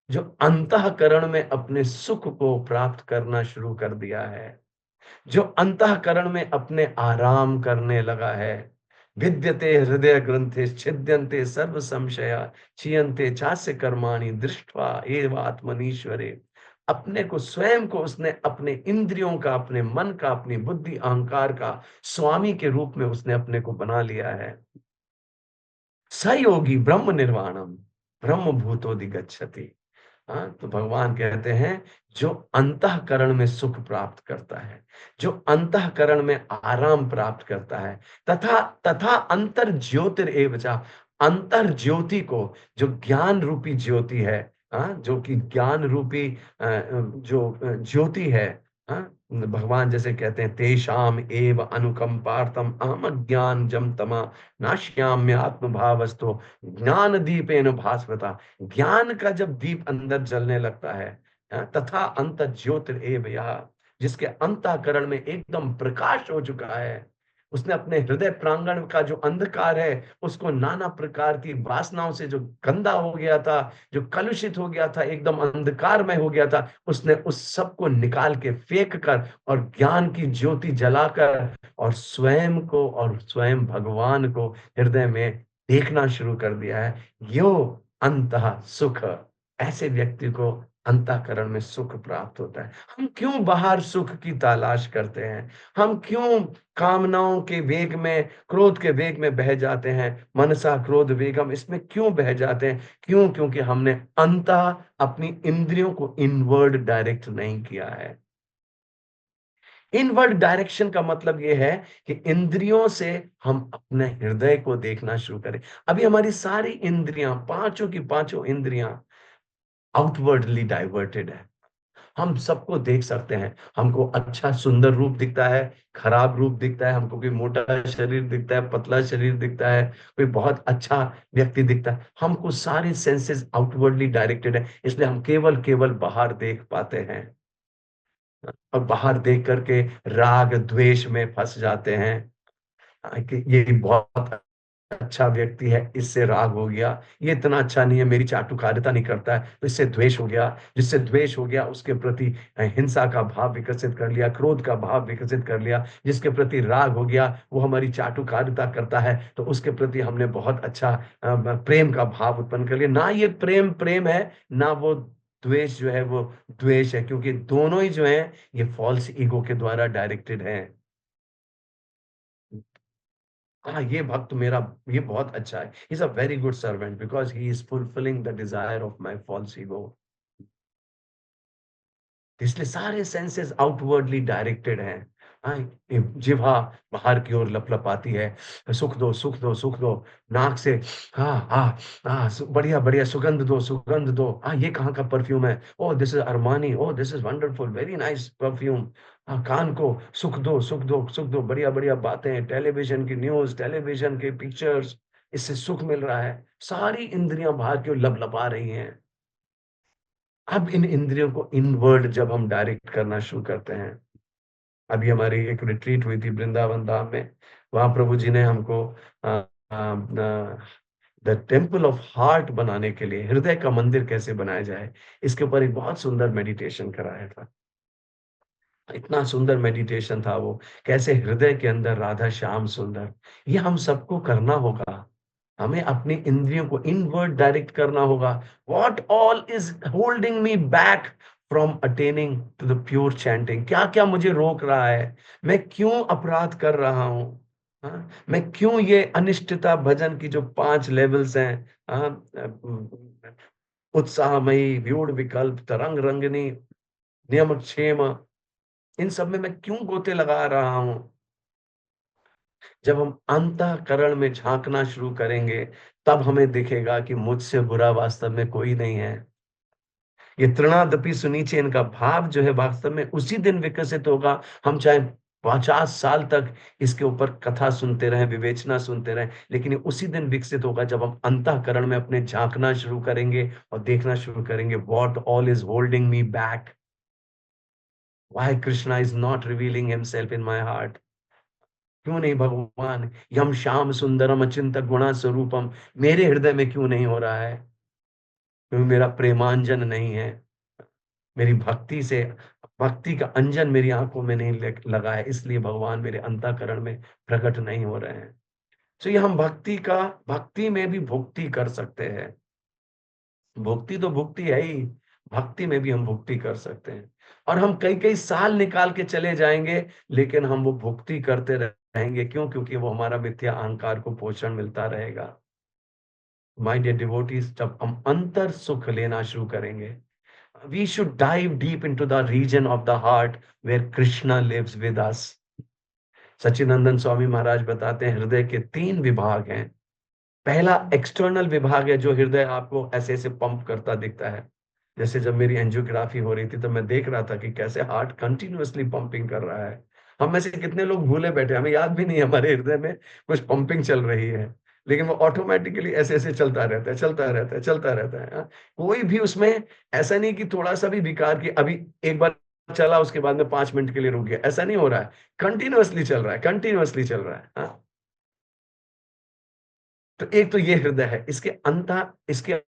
जो अंतःकरण में अपने सुख को प्राप्त करना शुरू कर दिया है, जो अंतःकरण में अपने आराम करने लगा है। विद्यते हृदय ग्रंथे छिद्यन्ते सर्व संशया क्षीयन्ते चास्य कर्माणि दृष्ट्वा एव आत्मनीश्वरे। अपने को, स्वयं को उसने अपने इंद्रियों का, अपने मन का, अपनी बुद्धि अहंकार का स्वामी के रूप में उसने अपने को बना लिया है। सयोगी ब्रह्म निर्वाणम ब्रह्म भूतोदिगच्छति। हाँ, तो भगवान कहते हैं, जो अंतःकरण में सुख प्राप्त करता है, जो अंतःकरण में आराम प्राप्त करता है, तथा तथा अंतर ज्योतिरेव च, अंतर ज्योति को, जो ज्ञान रूपी ज्योति है, हाँ, जो कि ज्ञान रूपी जो ज्योति है, हाँ, भगवान जैसे कहते हैं, तेषाम एव अनुकंपार्थम अहम ज्ञान जम तमा नाश्याम्य आत्म भावस्तो ज्ञान दीपेन भास्वता। ज्ञान का जब दीप अंदर जलने लगता है, तथा अंत ज्योतिरेव यः, जिसके अंतःकरण में एकदम प्रकाश हो चुका है, उसने अपने हृदय प्रांगण का जो अंधकार है, उसको नाना प्रकार की वासनाओं से जो गंदा हो गया था, जो कलुषित हो गया था, एकदम अंधकार में हो गया था, उसने उस सब को निकाल के फेंक कर और ज्ञान की ज्योति जलाकर और स्वयं को और स्वयं भगवान को हृदय में देखना शुरू कर दिया है। यो अंतः सुख, ऐसे व्यक्ति को अंतःकरण में सुख प्राप्त होता है। हम क्यों बाहर सुख की तलाश करते हैं? हम क्यों कामनाओं के वेग में, क्रोध के वेग में बह जाते हैं? मनसा क्रोध वेगम, इसमें क्यों बह जाते हैं? क्यों? क्योंकि हमने अंतः अपनी इंद्रियों को इनवर्ड डायरेक्ट नहीं किया है। इनवर्ड डायरेक्शन का मतलब यह है कि इंद्रियों से हम अपने हृदय को देखना शुरू करें। अभी हमारी सारी इंद्रियां, पांचों की पांचों इंद्रियां आउटवर्डली डाइवर्टेड है। हम सबको देख सकते हैं, हमको अच्छा सुंदर रूप दिखता है, खराब रूप दिखता है, हमको कोई मोटा शरीर दिखता है, पतला शरीर दिखता है, कोई बहुत अच्छा व्यक्ति दिखता है। हमको सारे सेंसेस आउटवर्डली डायरेक्टेड है, इसलिए हम केवल केवल बाहर देख पाते हैं और बाहर देख करके राग द्वेष में फंस जाते हैं कि ये बहुत अच्छा व्यक्ति है, इससे राग हो गया, ये इतना अच्छा नहीं है, मेरी चाटुकारिता नहीं करता है, तो इससे द्वेष हो गया, जिससे द्वेष हो गया उसके प्रति हिंसा का भाव विकसित कर लिया, क्रोध का भाव विकसित कर लिया, जिसके प्रति राग हो गया वो हमारी चाटुकारिता करता है, तो उसके प्रति हमने बहुत अच्छा प्रेम का भाव उत्पन्न कर लिया। ना ये प्रेम प्रेम है, ना वो द्वेष जो है वो द्वेष है, क्योंकि दोनों ही जो है ये फॉल्स ईगो के द्वारा डायरेक्टेड है। हाँ, ये भक्त मेरा, ये बहुत अच्छा है, he is a very good servant because he is fulfilling the desire of my false ego. इसलिए सारे सेंसेस आउटवर्डली डायरेक्टेड हैं। हाँ, ये जिह्वा बाहर की ओर लपलपाती है, सुख दो सुख दो सुख दो, नाक से हाँ हाँ हाँ, बढ़िया बढ़िया सुगंध दो सुगंध दो, हाँ ये कहाँ का परफ्यूम है, oh this is Armani, oh this is wonderful very nice perfume. हाँ, कान को सुख दो सुख दो सुख दो, बढ़िया बढ़िया बातें, टेलीविजन की न्यूज, टेलीविजन के पिक्चर्स, इससे सुख मिल रहा है। सारी इंद्रियां बाहर की ओर लपलपा रही हैं। अब इन इंद्रियों को इनवर्ड जब हम डायरेक्ट करना शुरू करते हैं, अभी हमारी एक रिट्रीट हुई थी वृंदावन धाम में, वहां प्रभु जी ने हमको द टेम्पल ऑफ हार्ट बनाने के लिए, हृदय का मंदिर कैसे बनाया जाए, इसके ऊपर एक बहुत सुंदर मेडिटेशन कराया था। इतना सुंदर मेडिटेशन था वो, कैसे हृदय के अंदर राधा श्याम सुंदर। ये हम सबको करना होगा, हमें अपनी इंद्रियों को इनवर्ड डायरेक्ट करना होगा। What all is holding me back from attaining to the pure chanting? क्या क्या मुझे रोक रहा है? मैं क्यों अपराध कर रहा हूँ? हाँ? मैं क्यों ये अनिष्टता भजन की जो 5 लेवल्स हैं, हाँ, उत्साहमयी, व्यूढ़ विकल्प, तरंग रंगनी, नियम क्षेम, इन सब में मैं क्यों गोते लगा रहा हूँ? जब हम अंतःकरण में झांकना शुरू करेंगे, तब हमें दिखेगा कि मुझसे बुरा वास्तव में कोई नहीं है। ये तृणादपि सुनीचे, इनका भाव जो है वास्तव में उसी दिन विकसित होगा। हम चाहे 50 साल तक इसके ऊपर कथा सुनते रहें, विवेचना सुनते रहें, लेकिन ये उसी दिन विकसित होगा जब हम अंतःकरण में अपने झांकना शुरू करेंगे और देखना शुरू करेंगे, what all is holding me back, why Krishna is not revealing himself in my heart. क्यों नहीं भगवान यम श्याम सुंदरम अचिंत गुणा स्वरूपम मेरे हृदय में क्यों नहीं हो रहा है? क्योंकि मेरा प्रेमांजन नहीं है, मेरी भक्ति का अंजन मेरी आंखों में नहीं लगा है, इसलिए भगवान मेरे अंतःकरण में प्रकट नहीं हो रहे हैं। तो ये हम भक्ति में भी भुक्ति कर सकते हैं। भुक्ति तो भुक्ति है ही, भक्ति में भी हम भुक्ति कर सकते हैं। और हम कई कई साल निकाल के चले जाएंगे, लेकिन हम वो भुक्ति करते रहेंगे। क्यों? क्योंकि वो हमारा मिथ्या अहंकार को पोषण मिलता रहेगा। माय डियर डिवोटीज, जब हम अंतर सुख लेना शुरू करेंगे, we should dive deep into the region of the heart where Krishna lives with us. सच्चिदानंद स्वामी महाराज बताते हैं हृदय के 3 विभाग हैं। पहला एक्सटर्नल विभाग है, जो हृदय आपको ऐसे ऐसे पंप करता दिखता है। जैसे जब मेरी एंजियोग्राफी हो रही थी तो मैं देख रहा था कि कैसे हार्ट कंटिन्यूअसली पंपिंग कर रहा है। हम में से कितने लोग भूले बैठे, हमें याद भी नहीं है हमारे हृदय में कुछ पंपिंग चल रही है, लेकिन वो ऑटोमेटिकली ऐसे ऐसे चलता रहता है, चलता रहता है, चलता रहता है। हाँ? कोई भी उसमें ऐसा नहीं कि थोड़ा सा भी विकार कि अभी एक बार चला उसके बाद में 5 मिनट के लिए रुक गया, ऐसा नहीं हो रहा है। कंटिन्यूअसली चल रहा है, कंटिन्यूअसली चल रहा है। हाँ? तो एक तो ये हृदय है, इसके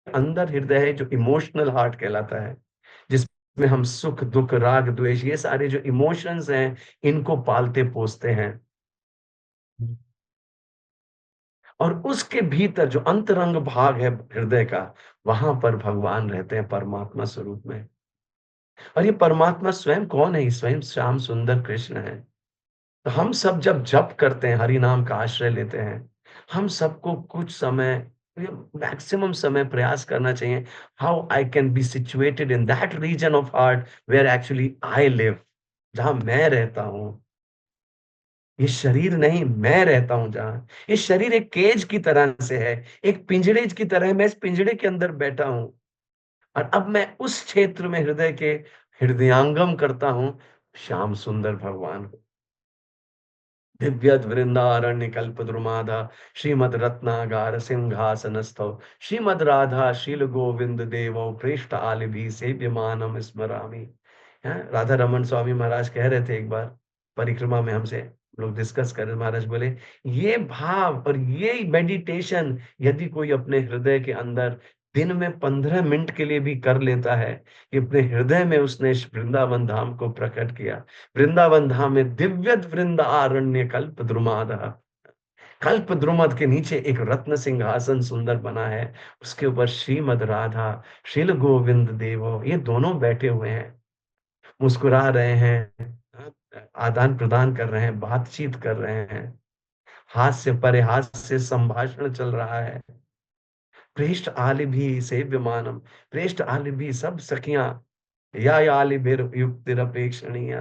अंदर हृदय है जो इमोशनल हार्ट कहलाता है, जिसमें हम सुख दुख राग द्वेष ये सारे जो इमोशंस हैं इनको पालते पोसते हैं। और उसके भीतर जो अंतरंग भाग है हृदय का, वहां पर भगवान रहते हैं परमात्मा स्वरूप में। और ये परमात्मा स्वयं कौन है? स्वयं श्याम सुंदर कृष्ण है। तो हम सब जब जप करते हैं, हरि नाम का आश्रय लेते हैं, हम सबको कुछ समय, मैक्सिमम समय प्रयास करना चाहिए, how I can be situated in that region of heart where actually I live, जहां मैं रहता हूं। ये शरीर नहीं, मैं रहता हूं जहां। ये शरीर एक केज की तरह से है, एक पिंजड़े की तरह है, मैं इस पिंजड़े के अंदर बैठा हूं। और अब मैं उस क्षेत्र में हृदय के हृदयांगम करता हूं श्याम सुंदर भगवान। दिव्यद वृंदारण्य कल्पद्रुमादा श्रीमद रत्नागार सिंहासनस्थौ श्रीमद राधा शील गोविंद देवो पृष्ठ आलिभि सेव्यमानम स्मरामि। राधा रमन स्वामी महाराज कह रहे थे एक बार परिक्रमा में हमसे, लोग डिस्कस कर रहे, महाराज बोले ये भाव और ये मेडिटेशन यदि कोई अपने हृदय के अंदर दिन में 15 मिनट के लिए भी कर लेता है, कि अपने हृदय में उसने इस वृंदावन धाम को प्रकट किया। वृंदावन धाम में दिव्यत वृंद आरण्य कल्प द्रुमाद, कल्प द्रुमद के नीचे एक रत्न सिंहासन सुंदर बना है, उसके ऊपर श्रीमद राधा श्रील गोविंद देवो ये दोनों बैठे हुए हैं, मुस्कुरा रहे हैं, आदान प्रदान कर रहे हैं, बातचीत कर रहे हैं, हाथ से परे हाथ से संभाषण चल रहा है। प्रेष्ठ आलि भी सेव्यमानम, प्रेष्ठ आलि भी सब सखियां, या आलि बिर युक्तिरपेक्षणीय,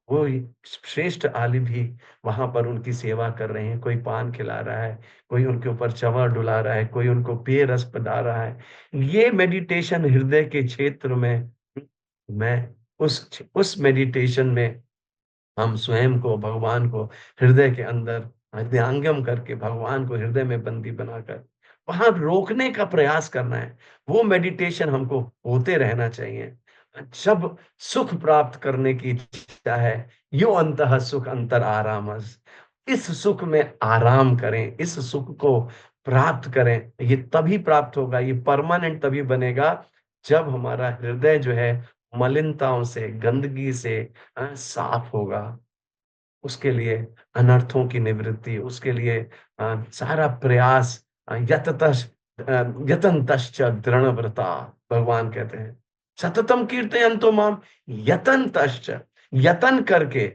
वो श्रेष्ठ आलि भी वहां पर उनकी सेवा कर रहे हैं। कोई पान खिला रहा है, कोई उनके ऊपर चंवर डुला रहा है, कोई उनको पेय रस पिला रहा है। ये मेडिटेशन हृदय के क्षेत्र में, मैं उस मेडिटेशन में हम स्वयं को, भगवान को हृदय के अंदर हृदयांगम करके, भगवान को हृदय में बंदी बनाकर वहां रोकने का प्रयास करना है। वो मेडिटेशन हमको होते रहना चाहिए। जब सुख प्राप्त करने की इच्छा है, यो अंतः सुख अंतर आरामस, इस सुख में आराम करें, इस सुख को प्राप्त करें। ये तभी प्राप्त होगा, ये परमानेंट तभी बनेगा जब हमारा हृदय जो है मलिनताओं से, गंदगी से साफ होगा। उसके लिए अनर्थों की निवृत्ति, उसके लिए सारा प्रयास, यतन्तश्च दृढ़व्रता, भगवान कहते हैं सततम कीर्तयन्तो माम, यतन्तश्च, यतन करके,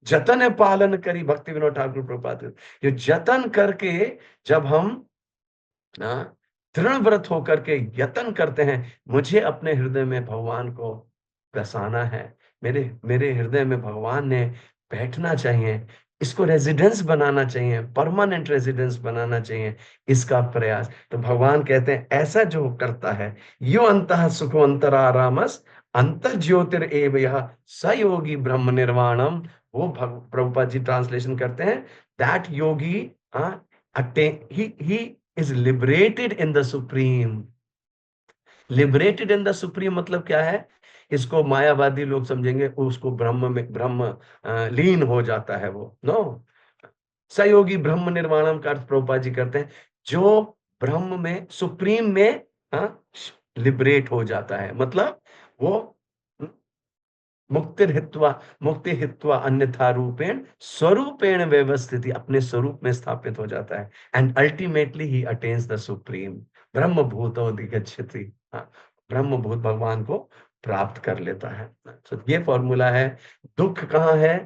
जतन है पालन करी, भक्ति विनोद ठाकुर प्रभुपाद, ये जतन करके जब हम दृढ़ व्रत होकर के यतन करते हैं, मुझे अपने हृदय में भगवान को बसाना है, मेरे मेरे हृदय में भगवान ने बैठना चाहिए, इसको रेजिडेंस बनाना चाहिए, परमानेंट रेजिडेंस बनाना चाहिए, इसका प्रयास। तो भगवान कहते हैं ऐसा जो करता है, यो अंतः सुखो अंतरारामस अंतर ज्योतिर एव यह स योगी ब्रह्म निर्वाणम। वो प्रभुपाद जी ट्रांसलेशन करते हैं, that Yogi he is liberated in the supreme. Liberated in the supreme मतलब क्या है? इसको मायावादी लोग समझेंगे उसको ब्रह्म में, ब्रह्म लीन हो जाता है वो। नो, सहयोगी ब्रह्म निर्वाणम का अर्थ प्रभुपाद जी करते हैं जो ब्रह्म में, सुप्रीम में लिबरेट हो जाता है, मतलब वो मुक्ति हित्वा, मुक्ति हित्वा अन्यथा रूपेण स्वरूपेण व्यवस्थिति, अपने स्वरूप में स्थापित हो जाता है। And ultimately he attains the supreme, ब्रह्म भूतोऽधिगच्छति। ब्रह्म भूत भगवान को प्राप्त कर लेता है। तो ये फॉर्मूला है। दुख कहाँ है?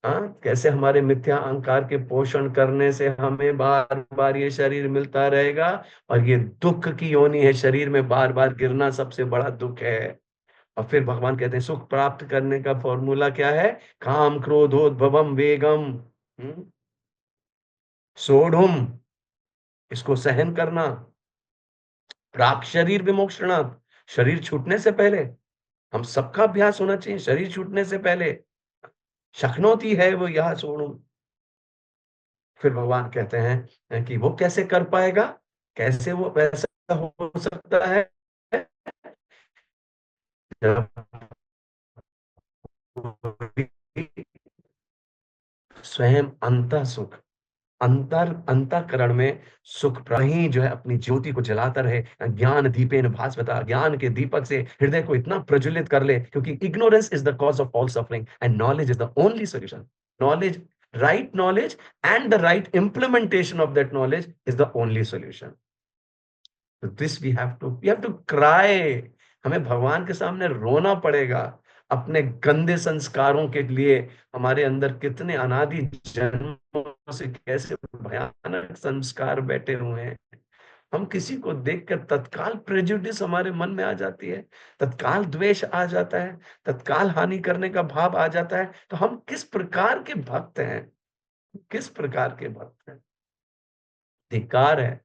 कैसे हमारे मिथ्या अहंकार के पोषण करने से हमें बार बार ये शरीर मिलता रहेगा, और ये दुख की योनि है, शरीर में बार बार गिरना सबसे बड़ा दुख है। और फिर भगवान कहते हैं सुख प्राप्त करने का फॉर्मूला क्या है? काम क्रोधोद्भवम वेगम, सोढ़ुम, इसको सहन करना, प्राक शरीर विमोक्षणात्, शरीर छूटने से पहले। हम सबका अभ्यास होना चाहिए शरीर छूटने से पहले। शक्नोती है वो यह सोढ़ुम। फिर भगवान कहते हैं कि वो कैसे कर पाएगा, कैसे वो वैसा हो सकता है? जब स्वयं अंत सुख, अंतःकरण में सुख वही जो है अपनी ज्योति को जलाता रहे, ज्ञान दीपेन भास्वता, ज्ञान के दीपक से हृदय को इतना प्रज्वलित कर ले, क्योंकि ignorance is the cause of all suffering and knowledge is the only solution. Knowledge, right knowledge and the right implementation of that knowledge is the only solution. This we have to cry. हमें भगवान के सामने रोना पड़ेगा अपने गंदे संस्कारों के लिए। हमारे अंदर कितने अनादि जन्मों से कैसे भयानक संस्कार बैठे हुए हैं। हम किसी को देखकर तत्काल प्रेजुडिस हमारे मन में आ जाती है, तत्काल द्वेष आ जाता है, तत्काल हानि करने का भाव आ जाता है। तो हम किस प्रकार के भक्त हैं? किस प्रकार के भक्त हैं? धिक्कार है।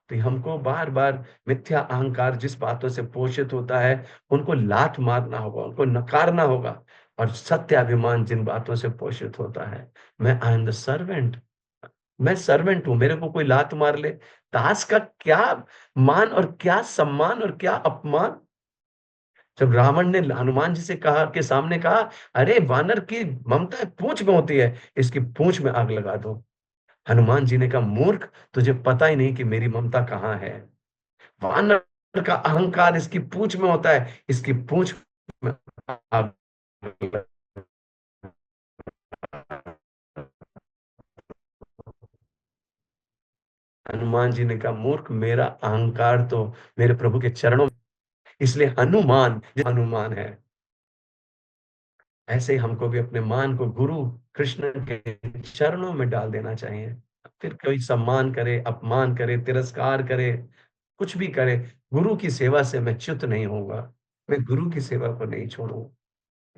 तो हमको बार बार मिथ्या अहंकार जिस बातों से पोषित होता है उनको लात मारना होगा, उनको नकारना होगा। और सत्याभिमान जिन बातों से पोषित होता है, मैं आई एम द सर्वेंट, मैं सर्वेंट हूं, मेरे को कोई लात मार ले, दास का क्या मान और क्या सम्मान और क्या अपमान। जब रावण ने हनुमान जी से कहा, के सामने कहा, अरे वानर की ममता पूंछ में होती है, इसकी पूंछ में आग लगा दो। हनुमान जी ने कहा, मूर्ख, तुझे पता ही नहीं कि मेरी ममता कहाँ है। वानर का अहंकार इसकी पूंछ में होता है, इसकी पूंछ में आग लगा। हनुमान जी ने कहा, मूर्ख, मेरा अहंकार तो मेरे प्रभु के चरणों में, इसलिए हनुमान हनुमान है। ऐसे ही हमको भी अपने मान को गुरु कृष्ण के चरणों में डाल देना चाहिए। फिर कोई सम्मान करे, अपमान करे, तिरस्कार करे, कुछ भी करे, गुरु की सेवा से मैं च्युत नहीं होऊंगा। मैं गुरु की सेवा को नहीं छोड़ूंगा।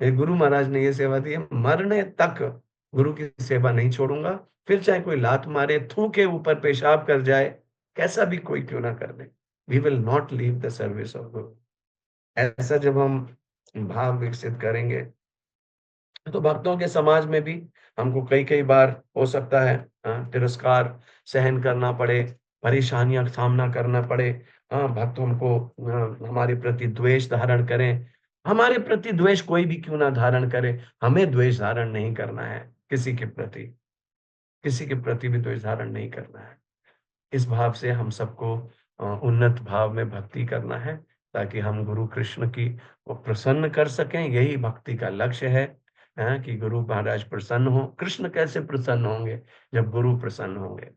मेरे गुरु महाराज ने ये सेवा दी है, मरने तक गुरु की सेवा नहीं छोड़ूंगा। फिर चाहे कोई लात मारे, थूके ऊपर पेशाब कर जाए, कैसा भी कोई क्यों ना कर ले, we will not leave the service of guru. ऐसा जब हम भाव विकसित करेंगे, तो भक्तों के समाज में भी हमको कई कई बार हो सकता है तिरस्कार सहन करना पड़े, परेशानियां सामना करना पड़े। भक्त हमको हमारे प्रति द्वेष धारण करें। हमारे प्रति द्वेष कोई भी क्यों ना धारण करे, हमें द्वेष धारण नहीं करना है किसी के प्रति, किसी के प्रति भी द्वेष धारण नहीं करना है। इस भाव से हम सबको उन्नत भाव में भक्ति करना है, ताकि हम गुरु कृष्ण की को प्रसन्न कर सकें। यही भक्ति का लक्ष्य है, कि गुरु महाराज प्रसन्न हो। कृष्ण कैसे प्रसन्न होंगे? जब गुरु प्रसन्न होंगे।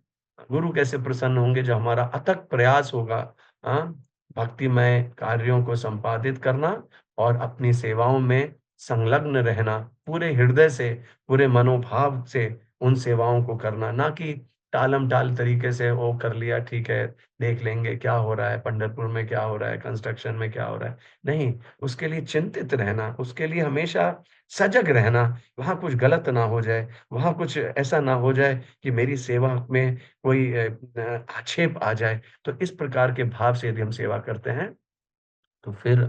गुरु कैसे प्रसन्न होंगे? जब हमारा अथक प्रयास होगा हाँ भक्तिमय कार्यों को संपादित करना और अपनी सेवाओं में संलग्न रहना, पूरे हृदय से, पूरे मनोभाव से उन सेवाओं को करना, ना कि टालम टाल तरीके से वो कर लिया, ठीक है देख लेंगे क्या हो रहा है, पंढरपुर में क्या हो रहा है, कंस्ट्रक्शन में क्या हो रहा है। नहीं, उसके लिए चिंतित रहना, उसके लिए हमेशा सजग रहना, वहां कुछ गलत ना हो जाए, वहां कुछ ऐसा ना हो जाए कि मेरी सेवा में कोई आक्षेप आ जाए। तो इस प्रकार के भाव से यदि हम सेवा करते हैं तो फिर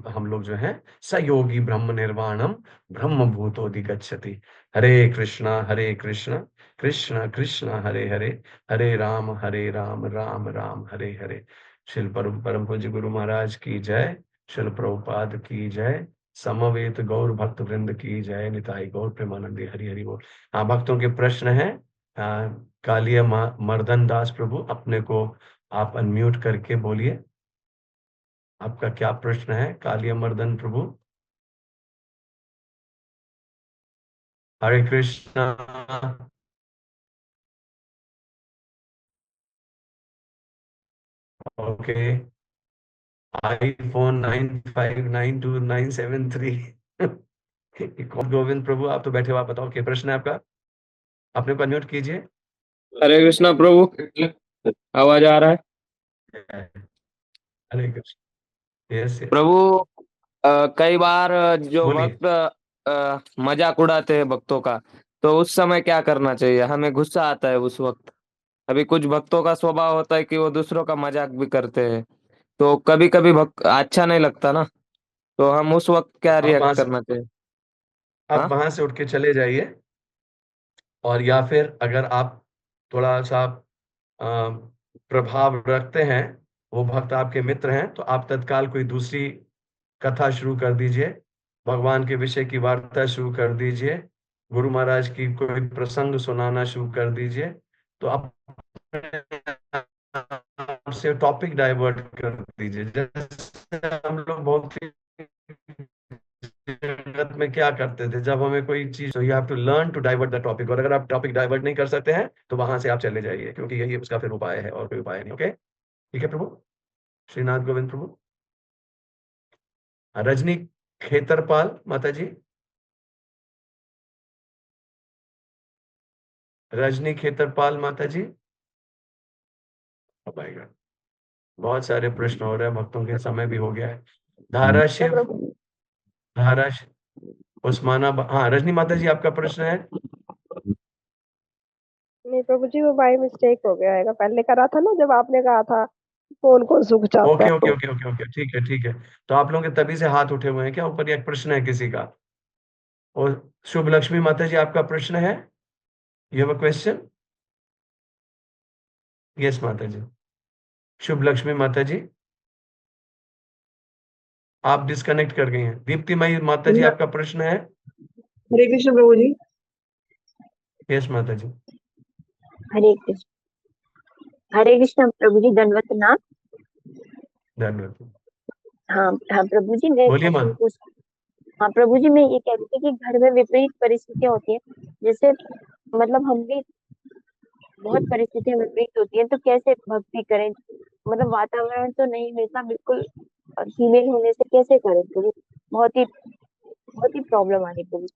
हम लोग जो है सयोगी ब्रह्म निर्वाणम ब्रह्म भूतोधिगच्छति। हरे कृष्णा कृष्ण कृष्ण हरे हरे, हरे राम राम हरे हरे। शिल परम पूज्य गुरु महाराज की जय, शिल प्रभुपाद की जय, समवेत गौर भक्त वृंद की जय, निताई गौर प्रेमानंदी हरि हरि बोल। हाँ, भक्तों के प्रश्न है। कालिया मर्दन दास प्रभु, अपने को आप अनम्यूट करके बोलिए, आपका क्या प्रश्न है कालिया मर्दन प्रभु। हरे कृष्णा। ओके। आईफोन 959297 3। गोविंद प्रभु, आप तो बैठे हो, आप बताओ क्या प्रश्न है आपका, अपने को अनम्यूट कीजिए। हरे कृष्णा प्रभु, आवाज आ रहा है? हरे कृष्ण। यस यस, प्रभु, कई बार जो बोलिए। भक्त मजाक उड़ाते हैं भक्तों का, तो उस समय क्या करना चाहिए? हमें गुस्सा आता है उस वक्त। अभी कुछ भक्तों का स्वभाव होता है कि वो दूसरों का मजाक भी करते हैं, तो कभी कभी भक्त अच्छा नहीं लगता ना, तो हम उस वक्त क्या आप रिएक्ट वहां से करना चाहिए? आप हाँ। वहां से उठ के चले जाइए, और या फिर अगर आप थोड़ा सा अ, प्रभाव रखते हैं, वो भक्त आपके मित्र हैं, तो आप तत्काल कोई दूसरी कथा शुरू कर दीजिए, भगवान के विषय की वार्ता शुरू कर दीजिए, गुरु महाराज की कोई प्रसंग सुनाना शुरू कर दीजिए। तो आप से टॉपिक डाइवर्ट कर दीजिए। जैसे हम लोग बहुत सी जगत में क्या करते थे, जब हमें कोई चीज, you have to learn to divert the topic, और अगर आप टॉपिक डाइवर्ट नहीं कर सकते हैं तो वहां से आप चले जाइए, क्योंकि यही उसका फिर उपाय है और कोई उपाय नहीं। ओके, ठीक है प्रभु। श्रीनाथ गोविंद प्रभु। रजनी खेतरपाल माता जी, रजनी खेतरपाल माता जी। अब आएगा। बहुत सारे प्रश्न हो रहे हैं, भक्तों के समय भी हो गया है। धारा शिव, प्रभु। धारा उस्मानाबाद। हाँ, रजनी माता जी, आपका प्रश्न है। नहीं प्रभु जी, वो बाय मिस्टेक हो गया है, पहले करा था ना जब आपने कहा था फोन को सूख जाता ओके है ओके तो। ओके ओके ओके, ठीक है ठीक है। तो आप लोगों के तभी से हाथ उठे हुए हैं क्या ऊपर, एक प्रश्न है किसी का? और शुभ लक्ष्मी माता जी, आपका प्रश्न है, you have a question? Yes माता जी। शुभ लक्ष्मी माता जी, आप डिस्कनेक्ट कर गई हैं। दीप्तिमयी माता जी, आपका प्रश्न है? हरे कृष्ण प्रभु जी। यस माता जी। हरे कृष्ण। हरे कृष्ण प्रभु जी, दंडवत प्रणाम। धन्यवाद। हाँ हाँ प्रभु जी, मैं बोलिए माँ। क्वेश्चन पूछ। हाँ प्रभु जी, मैं ये कह रही थी कि घर में विपरीत परिस्थितियां होती हैं, जैसे मतलब हम भी बहुत परिस्थितियां विपरीत होती हैं, तो कैसे भक्ति करें? मतलब वातावरण तो नहीं मिलता बिल्कुल, फीमेल होने से कैसे करें प्रभु? बहुत ही प्रॉब्लम आ रही प्रभु।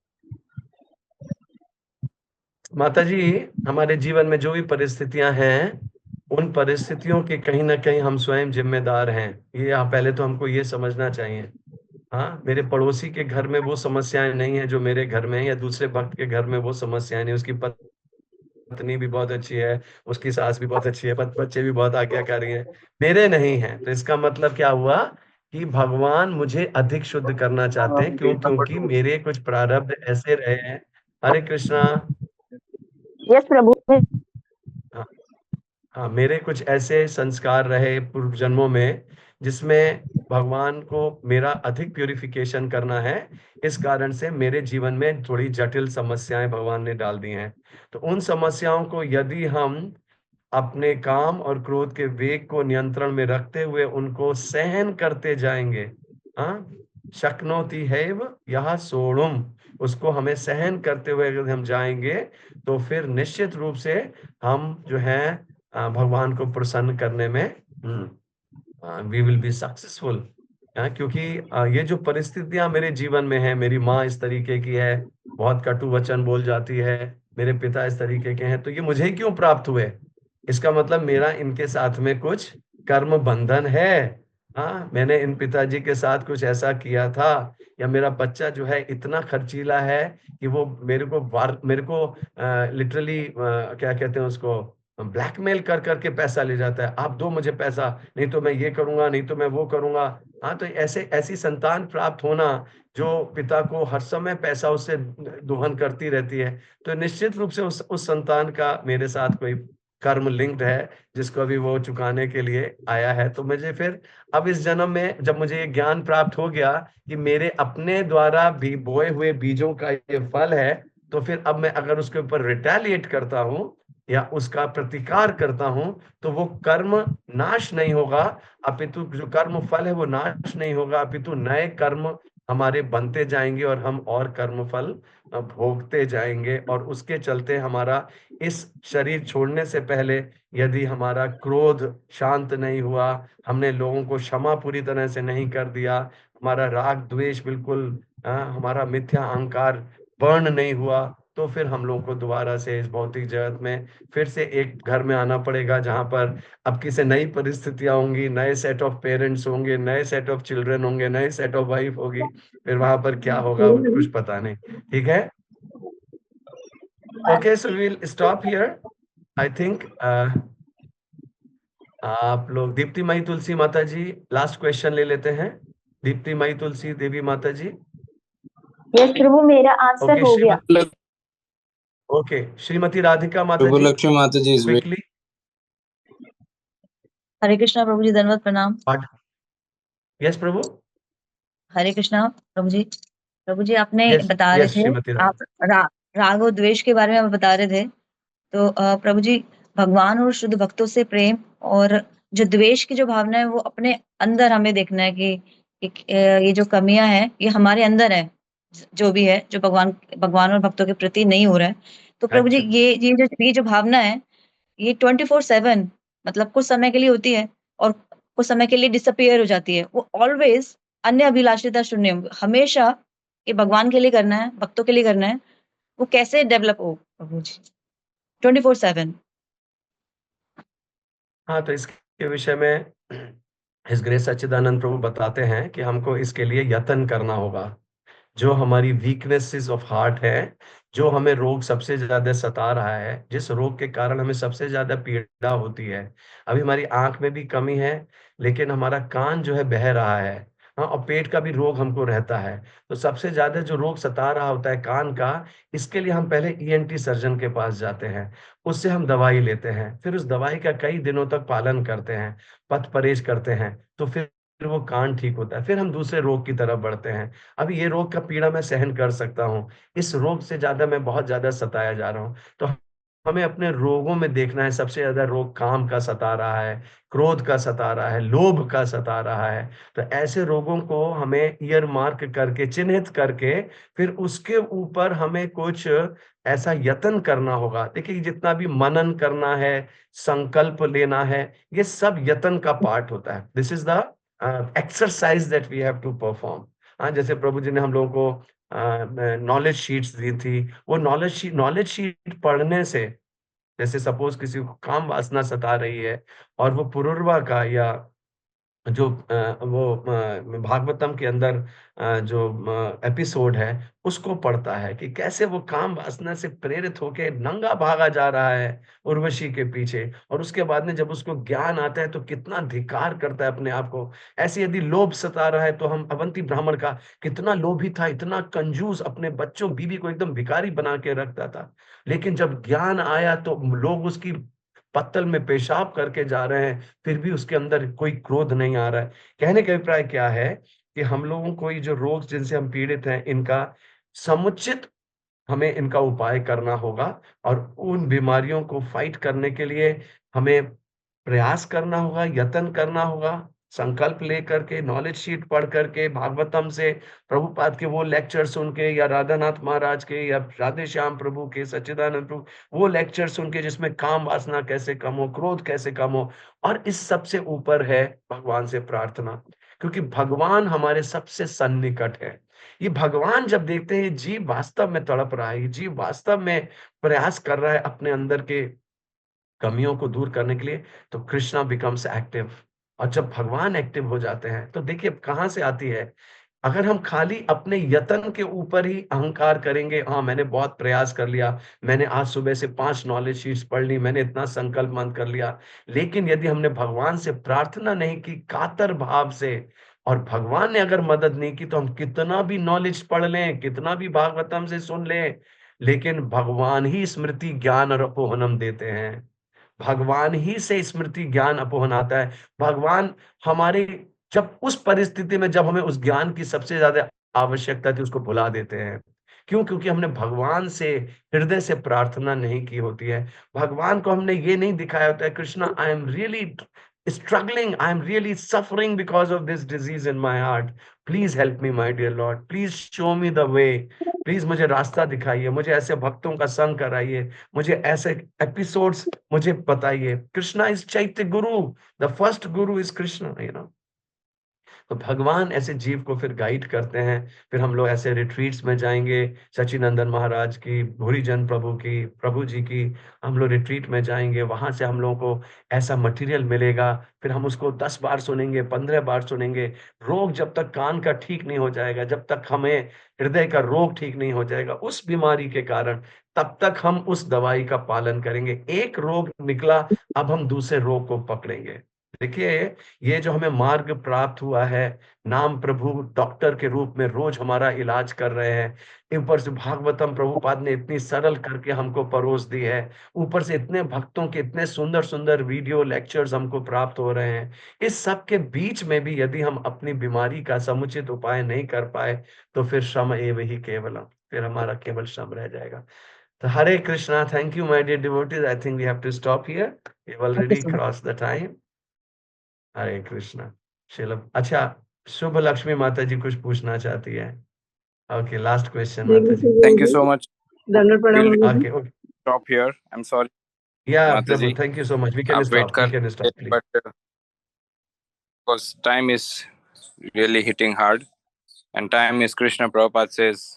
माता जी, हमारे जीवन में जो भी परिस्थितियां हैं, उन परिस्थितियों के कहीं ना कहीं हम स्वयं जिम्मेदार हैं। ये पहले तो हमको ये समझना चाहिए। हाँ, मेरे पड़ोसी के घर में वो समस्याएं नहीं है जो मेरे घर में है, या दूसरे भक्त के घर में वो समस्याएं नहीं, उसकी पत्नी भी बहुत अच्छी है, उसकी सास भी बहुत अच्छी है, बच्चे भी बहुत आज्ञाकारी हैं, मेरे नहीं है। तो इसका मतलब क्या हुआ कि भगवान मुझे अधिक शुद्ध करना चाहते हैं, क्योंकि मेरे कुछ प्रारब्ध ऐसे रहे हैं। हरे कृष्णा। यस प्रभु। हाँ, हाँ, मेरे कुछ ऐसे संस्कार रहे पूर्व जन्मों में, जिसमें भगवान को मेरा अधिक प्यूरिफिकेशन करना है। इस कारण से मेरे जीवन में थोड़ी जटिल समस्याएं भगवान ने डाल दी हैं। तो उन समस्याओं को यदि हम अपने काम और क्रोध के वेग को नियंत्रण में रखते हुए उनको सहन करते जाएंगे, हाँ, शक्नोति हैव यह सोढ़ुम, उसको हमें सहन करते हुए अगर हम जाएंगे, तो फिर निश्चित रूप से हम जो है भगवान को प्रसन्न करने में वी विल बी सक्सेसफुल। क्योंकि ये जो परिस्थितियां मेरे जीवन में है, मेरी माँ इस तरीके की है, बहुत कटु वचन बोल जाती है, मेरे पिता इस तरीके के हैं, तो ये मुझे ही क्यों प्राप्त हुए? इसका मतलब मेरा इनके साथ में कुछ कर्म बंधन है। हाँ, मैंने इन पिताजी के साथ कुछ ऐसा किया था, या मेरा बच्चा जो है इतना खर्चीला है कि वो मेरे को लिटरली क्या कहते हैं उसको, ब्लैकमेल कर करके पैसा ले जाता है। आप दो मुझे पैसा, नहीं तो मैं ये करूंगा, नहीं तो मैं वो करूंगा। हाँ, तो ऐसी संतान प्राप्त होना जो पिता को हर समय पैसा उससे दोहन करती रहती है, तो निश्चित रूप से उस संतान का मेरे साथ कोई कर्म लिंक्ड है, जिसको अभी वो चुकाने के लिए आया है। तो मुझे फिर अब इस जन्म में जब मुझे ये ज्ञान प्राप्त हो गया कि मेरे अपने द्वारा भी बोए हुए बीजों का ये फल है, तो फिर अब मैं अगर उसके ऊपर रिटेलिएट करता हूँ या उसका प्रतिकार करता हूं, तो वो कर्म नाश नहीं होगा, अपितु जो कर्म फल है वो नाश नहीं होगा, अपितु नए कर्म हमारे बनते जाएंगे और हम और कर्म फल भोगते जाएंगे। और उसके चलते हमारा इस शरीर छोड़ने से पहले यदि हमारा क्रोध शांत नहीं हुआ, हमने लोगों को क्षमा पूरी तरह से नहीं कर दिया, हमारा राग द्वेष बिल्कुल, हमारा मिथ्या अहंकार बर्न नहीं हुआ, तो फिर हम लोगों को दोबारा से इस भौतिक जगत में फिर से एक घर में आना पड़ेगा, जहां पर अब किसी नई परिस्थितियां होंगी, नए सेट ऑफ पेरेंट्स होंगे, नए सेट ऑफ चिल्ड्रन होंगे, नए सेट ऑफ वाइफ होगी। फिर वहां पर क्या होगा कुछ पता नहीं। ठीक है, okay, so we will stop here, I think. आप लोग दीप्ति मई तुलसी माता जी लास्ट क्वेश्चन ले लेते हैं। दीप्ति मई तुलसी देवी माता जी। यस प्रभु, मेरा आंसर ओके, हो गया। ओके, श्रीमती राधिका माता प्रभु जी लक्ष्मी माता जी इज क्विकली। हरे कृष्णा प्रभु जी, धन्यवाद, प्रणाम। यस प्रभु। हरे कृष्णा प्रभु जी। प्रभु जी, आपने यस बता रहे यस थे, श्रीमती आप राग और द्वेष के बारे में आप बता रहे थे। तो प्रभु जी, भगवान और शुद्ध भक्तों से प्रेम और जो द्वेष की जो भावना है वो अपने अंदर हमें देखना है कि ये जो कमियां हैं ये हमारे अंदर है, जो भी है जो भगवान और भक्तों के प्रति नहीं हो रहा है। तो प्रभु जी, ये जो भावना है ये 24/7 मतलब कुछ समय के लिए होती है और कुछ समय के लिए डिसअपियर हो जाती है। वो ऑलवेज अन्य अभिलाषिता शून्य, हमेशा ये भगवान के लिए करना है, भक्तों के लिए करना है। वो कैसे डेवलप हो प्रभु जी 24/7? हाँ, तो इसके विषय में हिज ग्रेस सच्चिदानंद प्रभु बताते हैं कि हमको इसके लिए यत्न करना होगा। जो हमारी वीकनेसेस ऑफ हार्ट है, जो हमें रोग सबसे ज्यादा सता रहा है, जिस रोग के कारण हमें सबसे ज्यादा पीड़ा होती है, अभी हमारी आंख में भी कमी है, लेकिन हमारा कान जो है बह रहा है। हाँ, और पेट का भी रोग हमको रहता है। तो सबसे ज्यादा जो रोग सता रहा होता है कान का, इसके लिए हम पहले ईएनटी सर्जन के पास जाते हैं, उससे हम दवाई लेते हैं, फिर उस दवाई का कई दिनों तक पालन करते हैं, पथ परहेज करते हैं, तो फिर वो कान ठीक होता है, फिर हम दूसरे रोग की तरफ बढ़ते हैं। अभी ये रोग का पीड़ा मैं सहन कर सकता हूँ, इस रोग से ज्यादा मैं बहुत ज्यादा सताया जा रहा हूँ। तो हमें अपने रोगों में देखना है, सबसे ज्यादा रोग काम का सता रहा है, क्रोध का सता रहा है, लोभ का सता रहा है। तो ऐसे रोगों को हमें ईयर मार्क करके, चिन्हित करके, फिर उसके ऊपर हमें कुछ ऐसा यत्न करना होगा। देखिए, जितना भी मनन करना है, संकल्प लेना है, ये सब यत्न का पार्ट होता है। This is the exercise that we have to perform. हाँ, जैसे प्रभु जी ने हम लोगों को नॉलेज शीट्स दी थी, वो नॉलेज शीट पढ़ने से, जैसे सपोज किसी को काम वासना सता रही है और वो पुरुरवा का या जो भागवतम के अंदर जो एपिसोड है उसको पढ़ता है कि कैसे वो काम वासना से प्रेरित होके नंगा भागा जा रहा है उर्वशी के पीछे, और उसके बाद में जब उसको ज्ञान आता है तो कितना धिक्कार करता है अपने आप को। ऐसे यदि लोभ सता रहा है, तो हम अवंती ब्राह्मण का कितना लोभी था, इतना कंजूस, अपने बच्चों बीवी को एकदम भिखारी बना के रखता था, लेकिन जब ज्ञान आया तो लोग उसकी पत्तल में पेशाब करके जा रहे हैं, फिर भी उसके अंदर कोई क्रोध नहीं आ रहा है। कहने का अभिप्राय क्या है कि हम लोगों को ये जो रोग जिनसे हम पीड़ित हैं, इनका समुचित हमें इनका उपाय करना होगा, और उन बीमारियों को फाइट करने के लिए हमें प्रयास करना होगा, यत्न करना होगा, संकल्प लेकर के, नॉलेज शीट पढ़ करके, भागवतम से, प्रभुपाद के वो लेक्चर सुन के, या राधानाथ महाराज के, या राधे श्याम प्रभु के, सच्चिदानंद प्रभु वो लेक्चर सुन के, जिसमें काम वासना कैसे कम हो, क्रोध कैसे कम हो। और इस सबसे ऊपर है भगवान से प्रार्थना। क्योंकि भगवान हमारे सबसे सन्निकट है। ये भगवान जब देखते हैं ये जीव वास्तव में तड़प रहा है, ये जीव वास्तव में प्रयास कर रहा है अपने अंदर के कमियों को दूर करने के लिए, तो कृष्णा बिकम्स एक्टिव। और जब भगवान एक्टिव हो जाते हैं तो देखिए कहां से आती है। अगर हम खाली अपने यत्न के ऊपर ही अहंकार करेंगे, हाँ मैंने बहुत प्रयास कर लिया, मैंने आज सुबह से 5 नॉलेज शीट्स पढ़ ली, मैंने इतना संकल्प मंद कर लिया, लेकिन यदि हमने भगवान से प्रार्थना नहीं की कातर भाव से, और भगवान ने अगर मदद नहीं की, तो हम कितना भी नॉलेज पढ़ लें, कितना भी भागवतम से सुन लें, लेकिन भगवान ही स्मृति ज्ञान और अपोहनम देते हैं। भगवान ही से स्मृति ज्ञान अपोहन आता है। भगवान हमारे जब उस परिस्थिति में जब हमें उस ज्ञान की सबसे ज्यादा आवश्यकता थी, उसको भुला देते हैं। क्यों? क्योंकि हमने भगवान से हृदय से प्रार्थना नहीं की होती है। भगवान को हमने ये नहीं दिखाया होता है, Krishna I am really struggling, I am really suffering because of this disease in my heart, please help me my dear lord, please show me the way, please मुझे रास्ता दिखाइए, मुझे ऐसे भक्तों का संग कराइए, मुझे ऐसे एपिसोड्स मुझे बताइए। कृष्णा इज चैत्य गुरु, the first Guru is Krishna, तो भगवान ऐसे जीव को फिर गाइड करते हैं। फिर हम लोग ऐसे रिट्रीट्स में जाएंगे, सचिनंदन महाराज की, भूरीजन प्रभु की, प्रभु जी की, हम लोग रिट्रीट में जाएंगे, वहां से हम लोगों को ऐसा मटेरियल मिलेगा, फिर हम उसको 10 बार सुनेंगे, 15 बार सुनेंगे। रोग जब तक कान का ठीक नहीं हो जाएगा, जब तक हमें हृदय का रोग ठीक नहीं हो जाएगा उस बीमारी के कारण, तब तक हम उस दवाई का पालन करेंगे। एक रोग निकला, अब हम दूसरे रोग को पकड़ेंगे। देखिए, ये जो हमें मार्ग प्राप्त हुआ है, नाम प्रभु डॉक्टर के रूप में रोज हमारा इलाज कर रहे हैं, ऊपर से भागवतम प्रभुपाद ने इतनी सरल करके हमको परोस दी है, ऊपर से इतने भक्तों के इतने सुंदर सुंदर वीडियो लेक्चर्स हमको प्राप्त हो रहे हैं। इस सब के बीच में भी यदि हम अपनी बीमारी का समुचित उपाय नहीं कर पाए, तो फिर श्रम एव ही केवलम, फिर हमारा केवल श्रम रह जाएगा। तो Hare Krishna, thank you my dear devotees, I think we have to stop here, we have already cross the time. Hare Krishna. चलो, अच्छा, शुभ लक्ष्मी माता जी कुछ पूछना चाहती है? ओके, लास्ट क्वेश्चन माता जी। Thank you so much. दंडवत प्रणाम We'll बाबू जी। Okay okay, stop here. I'm sorry, yeah Mata प्रभु, ji. Thank you so much, we can आप wait स्टॉप, वी कर कैन रहे थे, stop please. but because time is really hitting hard, and time is Krishna. Prabhupada says,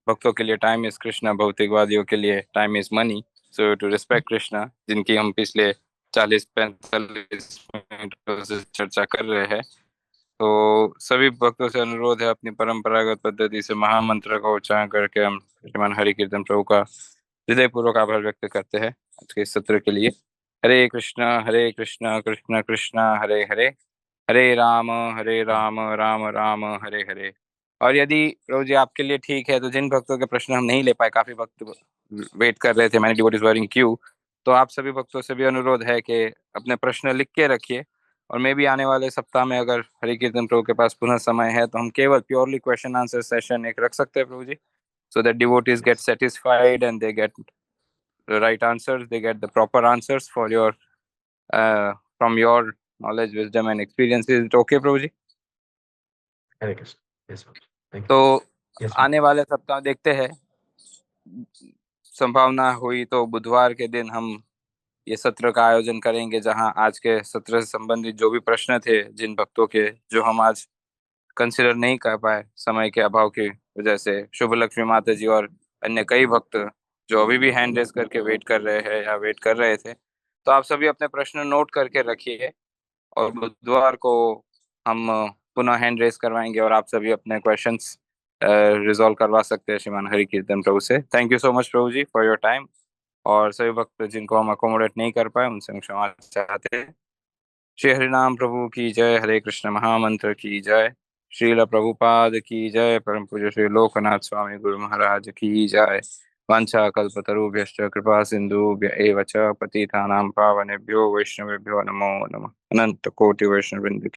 भक्तों के लिए time is Krishna, भौतिकवादियों के लिए time is money. So to respect Krishna, जिनकी हम पिछले 40-45 मिनट से चर्चा कर रहे हैं, तो सभी भक्तों से अनुरोध है अपनी परंपरागत पद्धति से महामंत्र का उच्चारण करके हम श्रीमान हरि कीर्तन प्रभु का हृदय पूर्वक आभार व्यक्त करते हैं आज के इस सत्र के लिए। हरे कृष्णा कृष्णा कृष्णा हरे हरे, हरे राम राम राम हरे हरे। और यदि प्रभु जी आपके लिए ठीक है, तो जिन भक्तों के प्रश्न हम नहीं ले पाए, काफी भक्त वेट कर रहे थे, मैंने डिवोटीज वर इन क्यू, तो आप सभी भक्तों से भी अनुरोध है कि अपने प्रश्न लिख के रखिए, और मैं भी आने वाले सप्ताह में अगर हरि कीर्तन प्रभु के पास पुनः समय है, तो हम केवल प्योरली क्वेश्चन आंसर सेशन एक रख सकते हैं प्रभु जी, so that devotees get satisfied and they get the right answers, they get the proper answers for your from your knowledge, wisdom and experiences. Is it okay प्रभु जी? Hare Krishna, yes thank तो you, yes आने वाले सप्ताह देखते हैं, संभावना हुई तो बुधवार के दिन हम ये सत्र का आयोजन करेंगे, जहां आज के सत्र से संबंधित जो भी प्रश्न थे जिन भक्तों के, जो हम आज कंसिडर नहीं कर पाए समय के अभाव की वजह से, शुभ लक्ष्मी माता जी और अन्य कई भक्त जो अभी भी हैंड रेस करके वेट कर रहे हैं या वेट कर रहे थे, तो आप सभी अपने प्रश्न नोट करके रखिए, और बुधवार को हम पुनः हैंड रेस करवाएंगे और आप सभी अपने क्वेश्चंस रिजॉल्व करवा सकते हैं श्रीमान हरि कीर्तन प्रभु से। थैंक यू सो मच प्रभु जी फॉर योर टाइम, और सभी भक्त जिनको हम अकोमोडेट नहीं कर पाए उनसे हम क्षमा चाहते हैं। श्री हरिनाम प्रभु की जय, हरे कृष्ण महामंत्र की जय, श्रील प्रभुपाद की जय, परम पूज्य श्री लोकनाथ स्वामी गुरु महाराज की जय। वांछा कल्पतरुभ्यश्च कृपा सिंधुभ्य एव च पतितानां पावनेभ्यो वैष्णवेभ्यो नमो नमः। अनंत कोटि वैष्णववृंद